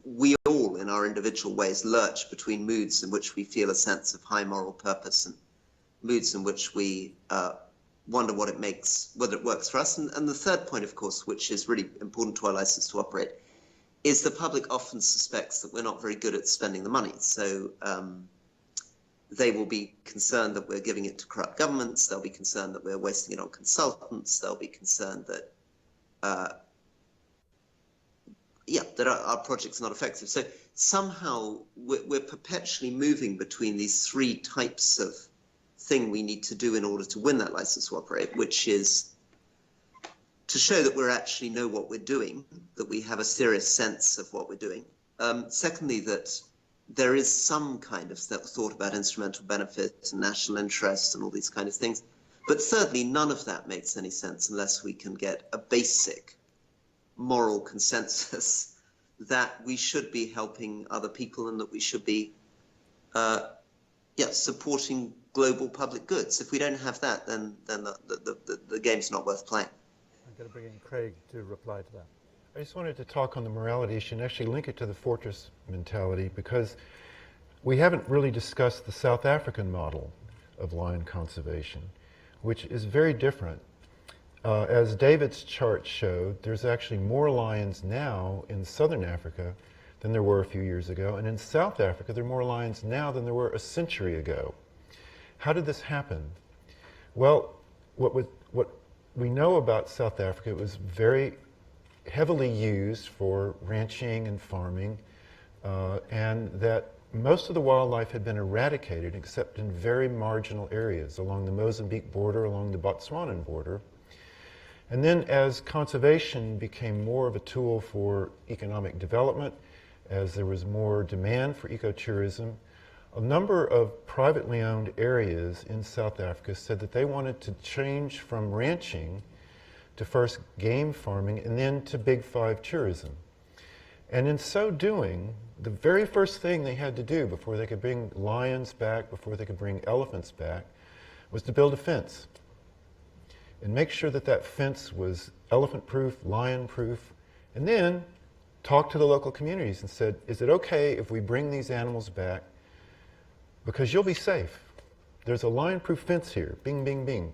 we all in our individual ways lurch between moods in which we feel a sense of high moral purpose and moods in which we wonder what it makes, whether it works for us. And the third point, of course, which is really important to our license to operate, is the public often suspects that we're not very good at spending the money. So they will be concerned that we're giving it to corrupt governments. They'll be concerned that we're wasting it on consultants. They'll be concerned that, that our project's not effective. So somehow we're perpetually moving between these three types of thing we need to do in order to win that license to operate, which is to show that we actually know what we're doing, that we have a serious sense of what we're doing. Secondly, that there is some kind of thought about instrumental benefit and national interest and all these kind of things. But thirdly, none of that makes any sense unless we can get a basic moral consensus that we should be helping other people and that we should be supporting global public goods. If we don't have that, then the game's not worth playing. I'm going to bring in Craig to reply to that. I just wanted to talk on the morality issue and actually link it to the fortress mentality, because we haven't really discussed the South African model of lion conservation, which is very different. As David's chart showed, there's actually more lions now in southern Africa than there were a few years ago, and in South Africa there are more lions now than there were a century ago. How did this happen? Well, what we know about South Africa, it was very heavily used for ranching and farming, and that most of the wildlife had been eradicated except in very marginal areas along the Mozambique border, along the Botswanan border. And then as conservation became more of a tool for economic development, as there was more demand for ecotourism, a number of privately owned areas in South Africa said that they wanted to change from ranching to first game farming and then to Big Five tourism. And in so doing, the very first thing they had to do before they could bring lions back, before they could bring elephants back, was to build a fence and make sure that that fence was elephant-proof, lion-proof, and then talk to the local communities and said, is it okay if we bring these animals back? Because you'll be safe. There's a lion-proof fence here, bing, bing, bing.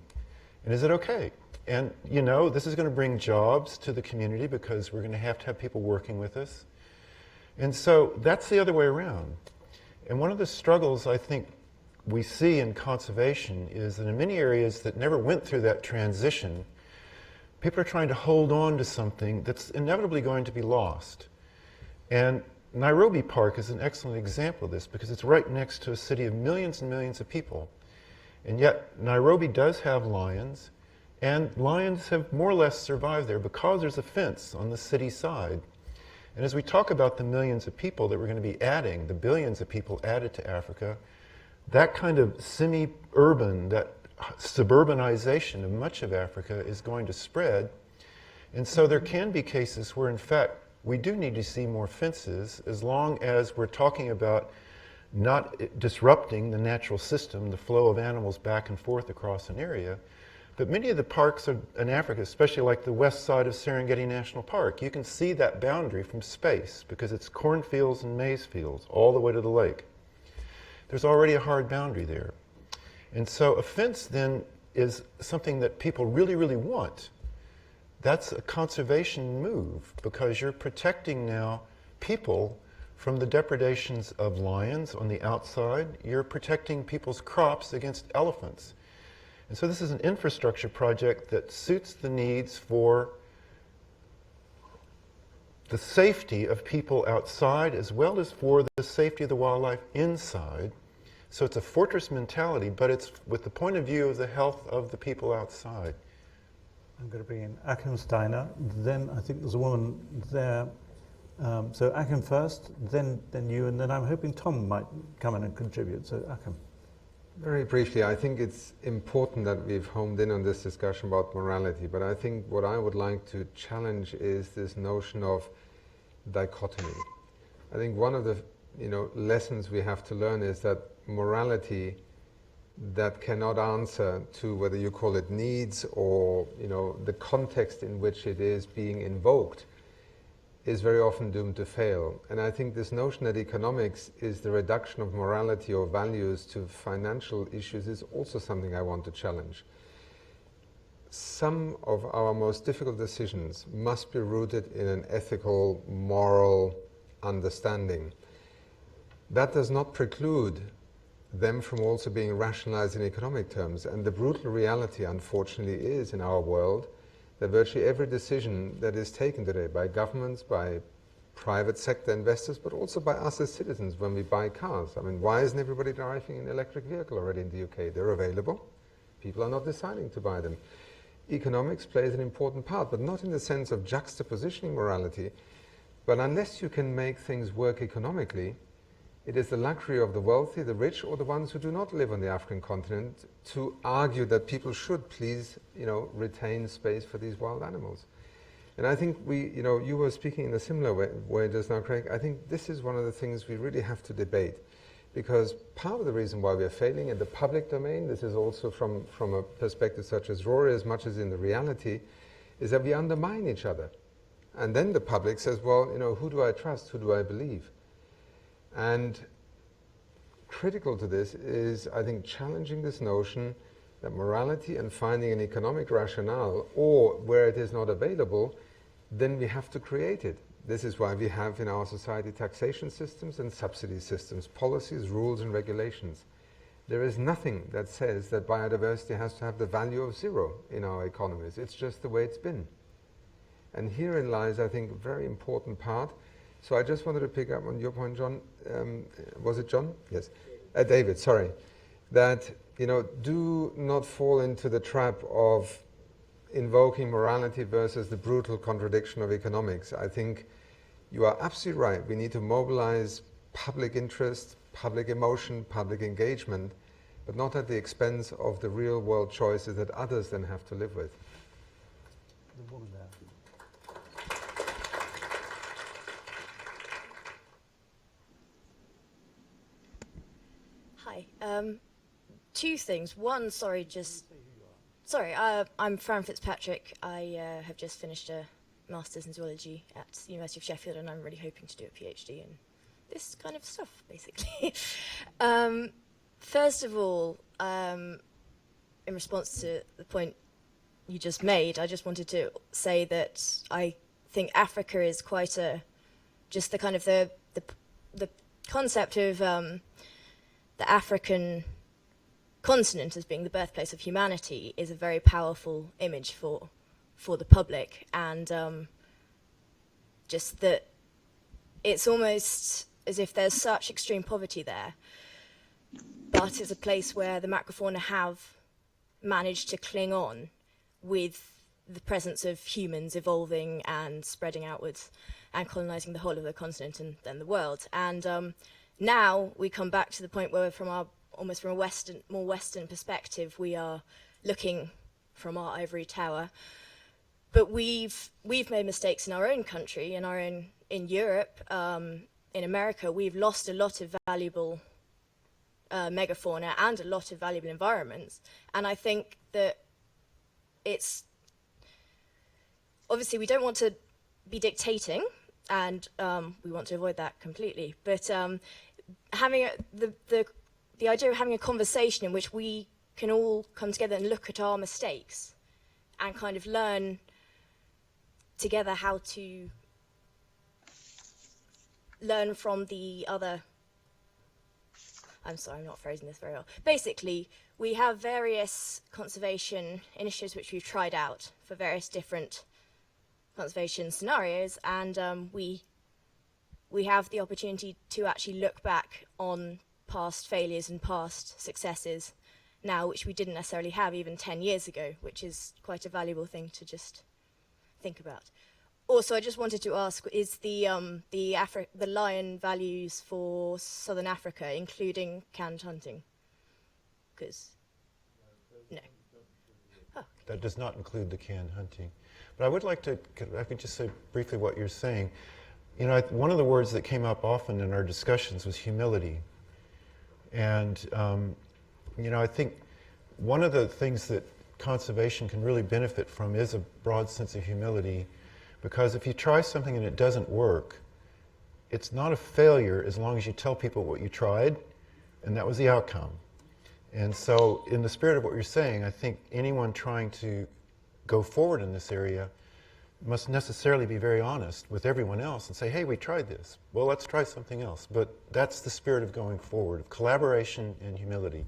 And is it okay? And you know, this is going to bring jobs to the community because we're going to have people working with us. And so that's the other way around. And one of the struggles I think we see in conservation is that in many areas that never went through that transition, people are trying to hold on to something that's inevitably going to be lost. And Nairobi Park is an excellent example of this because it's right next to a city of millions and millions of people. And yet Nairobi does have lions, and lions have more or less survived there because there's a fence on the city side. And as we talk about the millions of people that we're going to be adding, the billions of people added to Africa, that kind of semi-urban, that suburbanization of much of Africa is going to spread. And so there can be cases where, in fact, we do need to see more fences as long as we're talking about not disrupting the natural system, the flow of animals back and forth across an area. But many of the parks in Africa, especially like the west side of Serengeti National Park, you can see that boundary from space because it's cornfields and maize fields all the way to the lake. There's already a hard boundary there. And so a fence then is something that people really, really want. That's a conservation move because you're protecting now people from the depredations of lions on the outside. You're protecting people's crops against elephants. And so this is an infrastructure project that suits the needs for the safety of people outside as well as for the safety of the wildlife inside. So it's a fortress mentality, but it's with the point of view of the health of the people outside. I'm going to bring in Achim Steiner. Then I think there's a woman there. So Achim first, then you, and then I'm hoping Tom might come in and contribute. So Achim. Very briefly, I think it's important that we've homed in on this discussion about morality, but I think what I would like to challenge is this notion of dichotomy. I think one of the lessons we have to learn is that morality that cannot answer to whether you call it needs or the context in which it is being invoked is very often doomed to fail. And I think this notion that economics is the reduction of morality or values to financial issues is also something I want to challenge. Some of our most difficult decisions must be rooted in an ethical, moral understanding. That does not preclude them from also being rationalized in economic terms. And the brutal reality, unfortunately, is in our world that virtually every decision that is taken today by governments, by private sector investors, but also by us as citizens when we buy cars. I mean, why isn't everybody driving an electric vehicle already in the UK? They're available. People are not deciding to buy them. Economics plays an important part, but not in the sense of juxtapositioning morality. But unless you can make things work economically, it is the luxury of the wealthy, the rich, or the ones who do not live on the African continent to argue that people should please, retain space for these wild animals. And I think you were speaking in a similar way just now, Craig. I think this is one of the things we really have to debate, because part of the reason why we are failing in the public domain, this is also from a perspective such as Rory, as much as in the reality, is that we undermine each other. And then the public says, well, who do I trust? Who do I believe? And critical to this is, I think, challenging this notion that morality and finding an economic rationale, or where it is not available, then we have to create it. This is why we have in our society taxation systems and subsidy systems, policies, rules and regulations. There is nothing that says that biodiversity has to have the value of 0 in our economies. It's just the way it's been. And herein lies, I think, a very important part. So I just wanted to pick up on your point, John. Was it John? Yes. David, sorry. That, do not fall into the trap of invoking morality versus the brutal contradiction of economics. I think you are absolutely right. We need to mobilize public interest, public emotion, public engagement, but not at the expense of the real world choices that others then have to live with. The woman there. Hi. Two things. One, I'm Fran Fitzpatrick. I have just finished a Master's in Zoology at the University of Sheffield, and I'm really hoping to do a PhD in this kind of stuff, basically. First of all, in response to the point you just made, I just wanted to say that I think Africa is quite just the kind of the concept of the African continent as being the birthplace of humanity is a very powerful image for the public, and just that it's almost as if there's such extreme poverty there, but it's a place where the macrofauna have managed to cling on with the presence of humans evolving and spreading outwards and colonizing the whole of the continent and then the world. And now we come back to the point where from a more Western perspective, we are looking from our ivory tower. But we've made mistakes in our own country, in Europe, in America. We've lost a lot of valuable megafauna and a lot of valuable environments. And I think that it's obviously we don't want to be dictating, and we want to avoid that completely. But having the idea of having a conversation in which we can all come together and look at our mistakes and kind of learn together how to learn from the other. I'm sorry, I'm not phrasing this very well. Basically, we have various conservation initiatives which we've tried out for various different conservation scenarios, and we have the opportunity to actually look back on past failures and past successes now, which we didn't necessarily have even 10 years ago, which is quite a valuable thing to just think about. Also, I just wanted to ask, is the lion values for Southern Africa, including canned hunting? Because, no. Oh. That does not include the canned hunting. But I would like to, I could just say briefly what you're saying. You know, one of the words that came up often in our discussions was humility. And, you know, I think one of the things that conservation can really benefit from is a broad sense of humility, because if you try something and it doesn't work, it's not a failure as long as you tell people what you tried and that was the outcome. And so in the spirit of what you're saying, I think anyone trying to go forward in this area must necessarily be very honest with everyone else and say, hey, we tried this. Well, let's try something else. But that's the spirit of going forward, of collaboration and humility.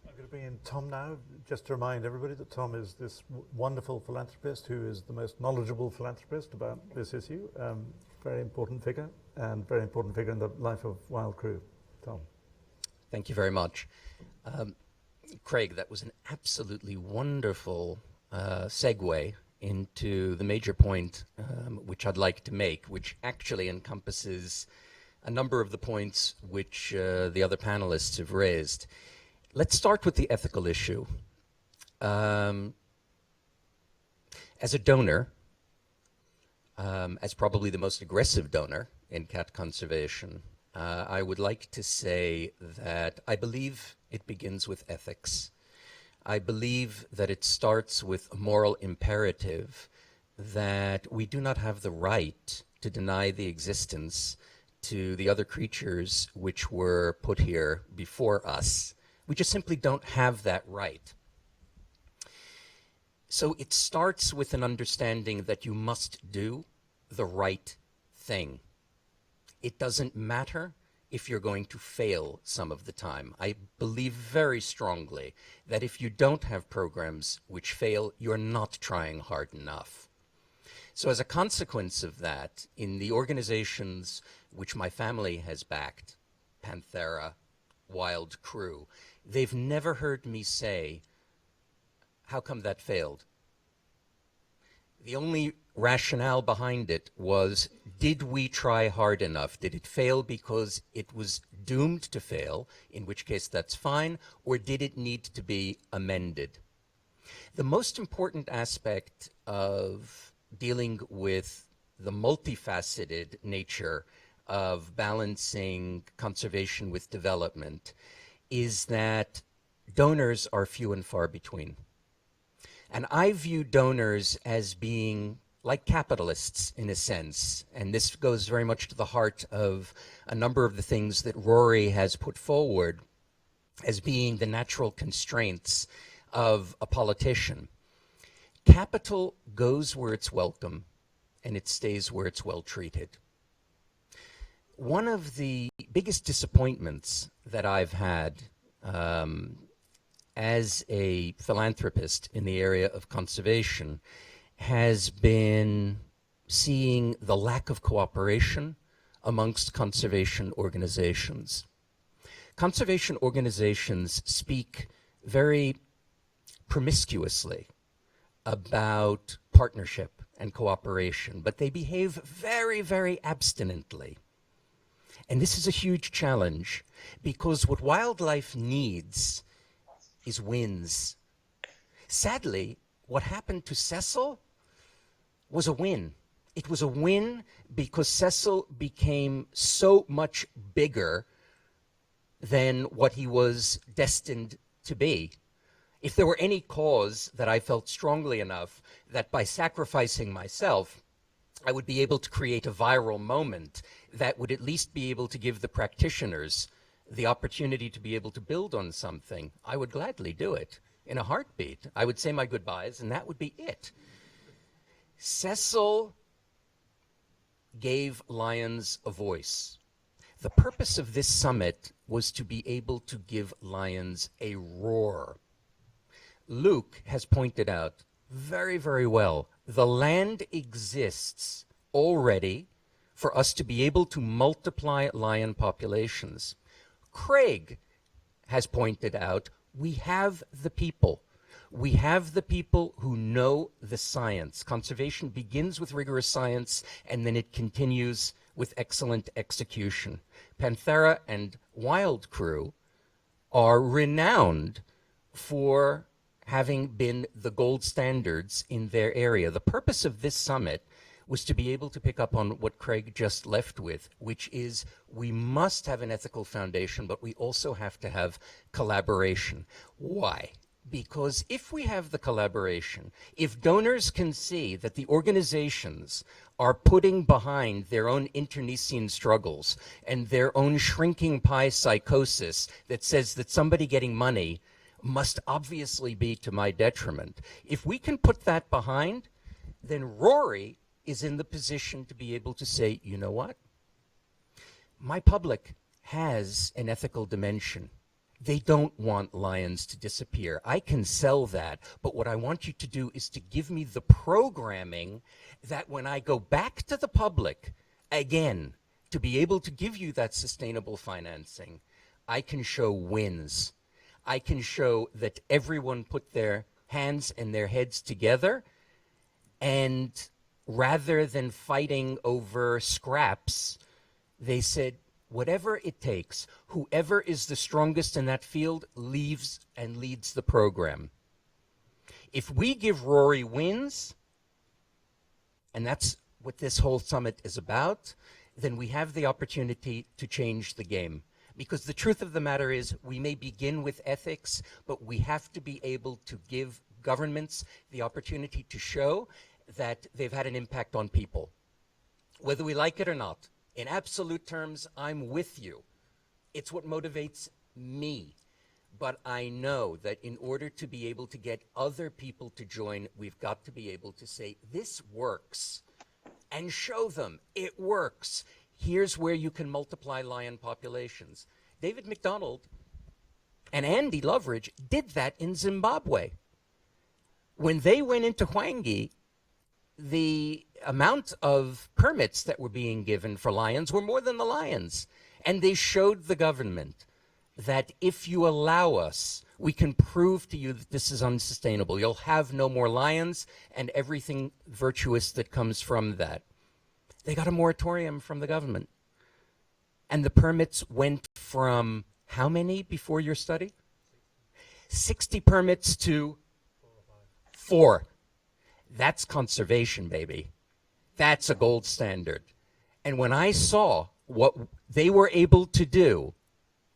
I'm going to bring in Tom now, just to remind everybody that Tom is this wonderful philanthropist who is the most knowledgeable philanthropist about this issue. Very important figure, and very important figure in the life of WildCRU. Tom. Thank you very much. Craig, that was an absolutely wonderful segue into the major point which I'd like to make, which actually encompasses a number of the points which the other panelists have raised. Let's start with the ethical issue. As a donor, as probably the most aggressive donor in cat conservation, I would like to say that I believe it begins with ethics. I believe that it starts with a moral imperative that we do not have the right to deny the existence to the other creatures which were put here before us. We just simply don't have that right. So it starts with an understanding that you must do the right thing. It doesn't matter if you're going to fail some of the time. I believe very strongly that if you don't have programs which fail, you're not trying hard enough. So as a consequence of that, in the organizations which my family has backed, Panthera, WildCRU, they've never heard me say, how come that failed? The only rationale behind it was, did we try hard enough? Did it fail because it was doomed to fail, in which case that's fine, or did it need to be amended? The most important aspect of dealing with the multifaceted nature of balancing conservation with development is that donors are few and far between. And I view donors as being like capitalists in a sense, and this goes very much to the heart of a number of the things that Rory has put forward as being the natural constraints of a politician. Capital goes where it's welcome, and it stays where it's well treated. One of the biggest disappointments that I've had as a philanthropist in the area of conservation has been seeing the lack of cooperation amongst conservation organizations. Conservation organizations speak very promiscuously about partnership and cooperation, but they behave very, very abstinently. And this is a huge challenge, because what wildlife needs is wins. Sadly, what happened to Cecil was a win. It was a win because Cecil became so much bigger than what he was destined to be. If there were any cause that I felt strongly enough that by sacrificing myself, I would be able to create a viral moment that would at least be able to give the practitioners the opportunity to be able to build on something, I would gladly do it in a heartbeat. I would say my goodbyes, and that would be it. Cecil gave lions a voice. The purpose of this summit was to be able to give lions a roar. Luke has pointed out very, very well, the land exists already for us to be able to multiply lion populations. Craig has pointed out we have the people. We have the people who know the science. Conservation begins with rigorous science, and then it continues with excellent execution. Panthera and WildCRU are renowned for having been the gold standards in their area. The purpose of this summit was to be able to pick up on what Craig just left with, which is we must have an ethical foundation, but we also have to have collaboration. Why? Because if we have the collaboration, if donors can see that the organizations are putting behind their own internecine struggles and their own shrinking pie psychosis that says that somebody getting money must obviously be to my detriment, if we can put that behind, then Rory is in the position to be able to say, you know what? My public has an ethical dimension. They don't want lions to disappear. I can sell that, but what I want you to do is to give me the programming that when I go back to the public, again, to be able to give you that sustainable financing, I can show wins. I can show that everyone put their hands and their heads together, and rather than fighting over scraps, they said, whatever it takes, whoever is the strongest in that field leads the program. If we give Rory wins, and that's what this whole summit is about, then we have the opportunity to change the game. Because the truth of the matter is, we may begin with ethics, but we have to be able to give governments the opportunity to show that they've had an impact on people, whether we like it or not. In absolute terms, I'm with you. It's what motivates me. But I know that in order to be able to get other people to join, we've got to be able to say, this works, and show them it works. Here's where you can multiply lion populations. David Macdonald and Andy Loveridge did that in Zimbabwe. When they went into Hwange, the amount of permits that were being given for lions were more than the lions. And they showed the government that if you allow us, we can prove to you that this is unsustainable. You'll have no more lions and everything virtuous that comes from that. They got a moratorium from the government. And the permits went from how many before your study? 60 permits to 4. That's conservation, baby. That's a gold standard. And when I saw what they were able to do,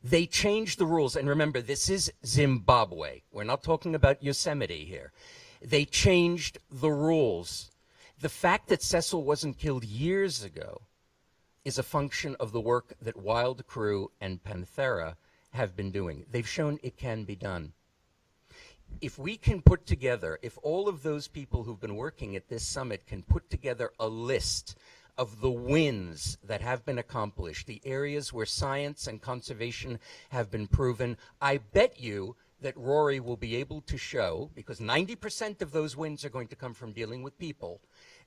they changed the rules. And remember, this is Zimbabwe. We're not talking about Yosemite here. They changed the rules. The fact that Cecil wasn't killed years ago is a function of the work that WildCRU and Panthera have been doing. They've shown it can be done. If we can put together, if all of those people who've been working at this summit can put together a list of the wins that have been accomplished, the areas where science and conservation have been proven, I bet you that Rory will be able to show, because 90% of those wins are going to come from dealing with people,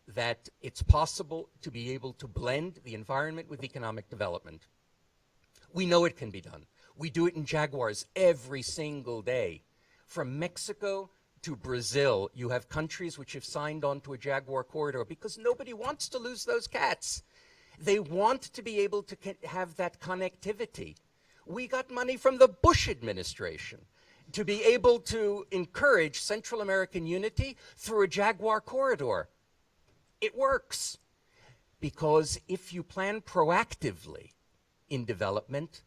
that it's possible to be able to blend the environment with economic development. We know it can be done. We do it in jaguars every single day. From Mexico to Brazil, you have countries which have signed on to a jaguar corridor because nobody wants to lose those cats. They want to be able to have that connectivity. We got money from the Bush administration to be able to encourage Central American unity through a jaguar corridor. It works. Because if you plan proactively in development,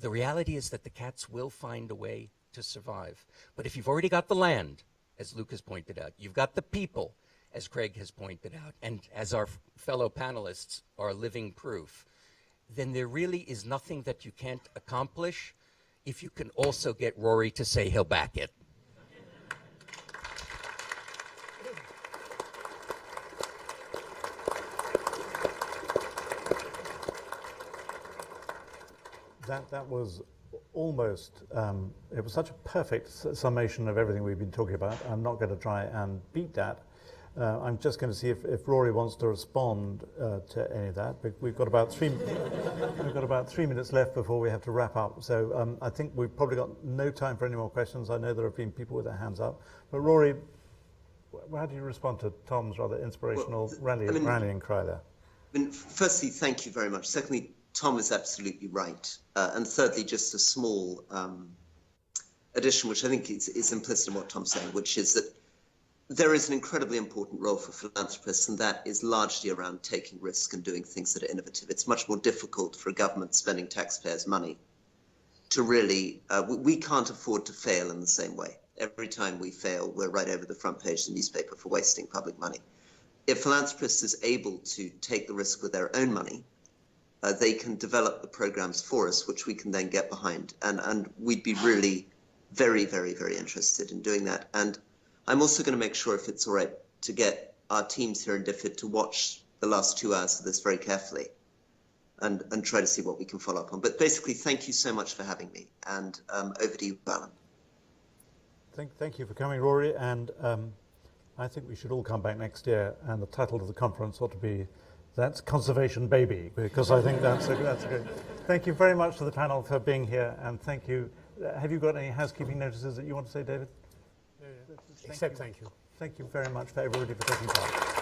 The reality is that the cats will find a way to survive. But if you've already got the land, as Luke has pointed out, you've got the people, as Craig has pointed out, and as our fellow panelists are living proof, then there really is nothing that you can't accomplish if you can also get Rory to say he'll back it. That was almost, it was such a perfect summation of everything we've been talking about. I'm not going to try and beat that. I'm just going to see if Rory wants to respond to any of that. We've got about 3 minutes left before we have to wrap up. So I think we've probably got no time for any more questions. I know there have been people with their hands up. But Rory, how do you respond to Tom's rather inspirational rallying cry there? I mean, firstly, thank you very much. Secondly, Tom is absolutely right. And thirdly, just a small addition, which I think is implicit in what Tom's saying, which is that there is an incredibly important role for philanthropists, and that is largely around taking risk and doing things that are innovative. It's much more difficult for a government spending taxpayers' money to really, we can't afford to fail in the same way. Every time we fail, we're right over the front page of the newspaper for wasting public money. If philanthropists is able to take the risk with their own money, they can develop the programs for us, which we can then get behind. And we'd be really very, very, very interested in doing that. And I'm also going to make sure, if it's all right, to get our teams here in DFID to watch the last 2 hours of this very carefully and try to see what we can follow up on. But basically, thank you so much for having me. And over to you, Alan. Thank you for coming, Rory. And I think we should all come back next year. And the title of the conference ought to be, "That's Conservation Baby," because I think that's a good. Thank you very much to the panel for being here. And thank you. Have you got any housekeeping notices that you want to say, David? Except thank you. Thank you very much for everybody for taking part.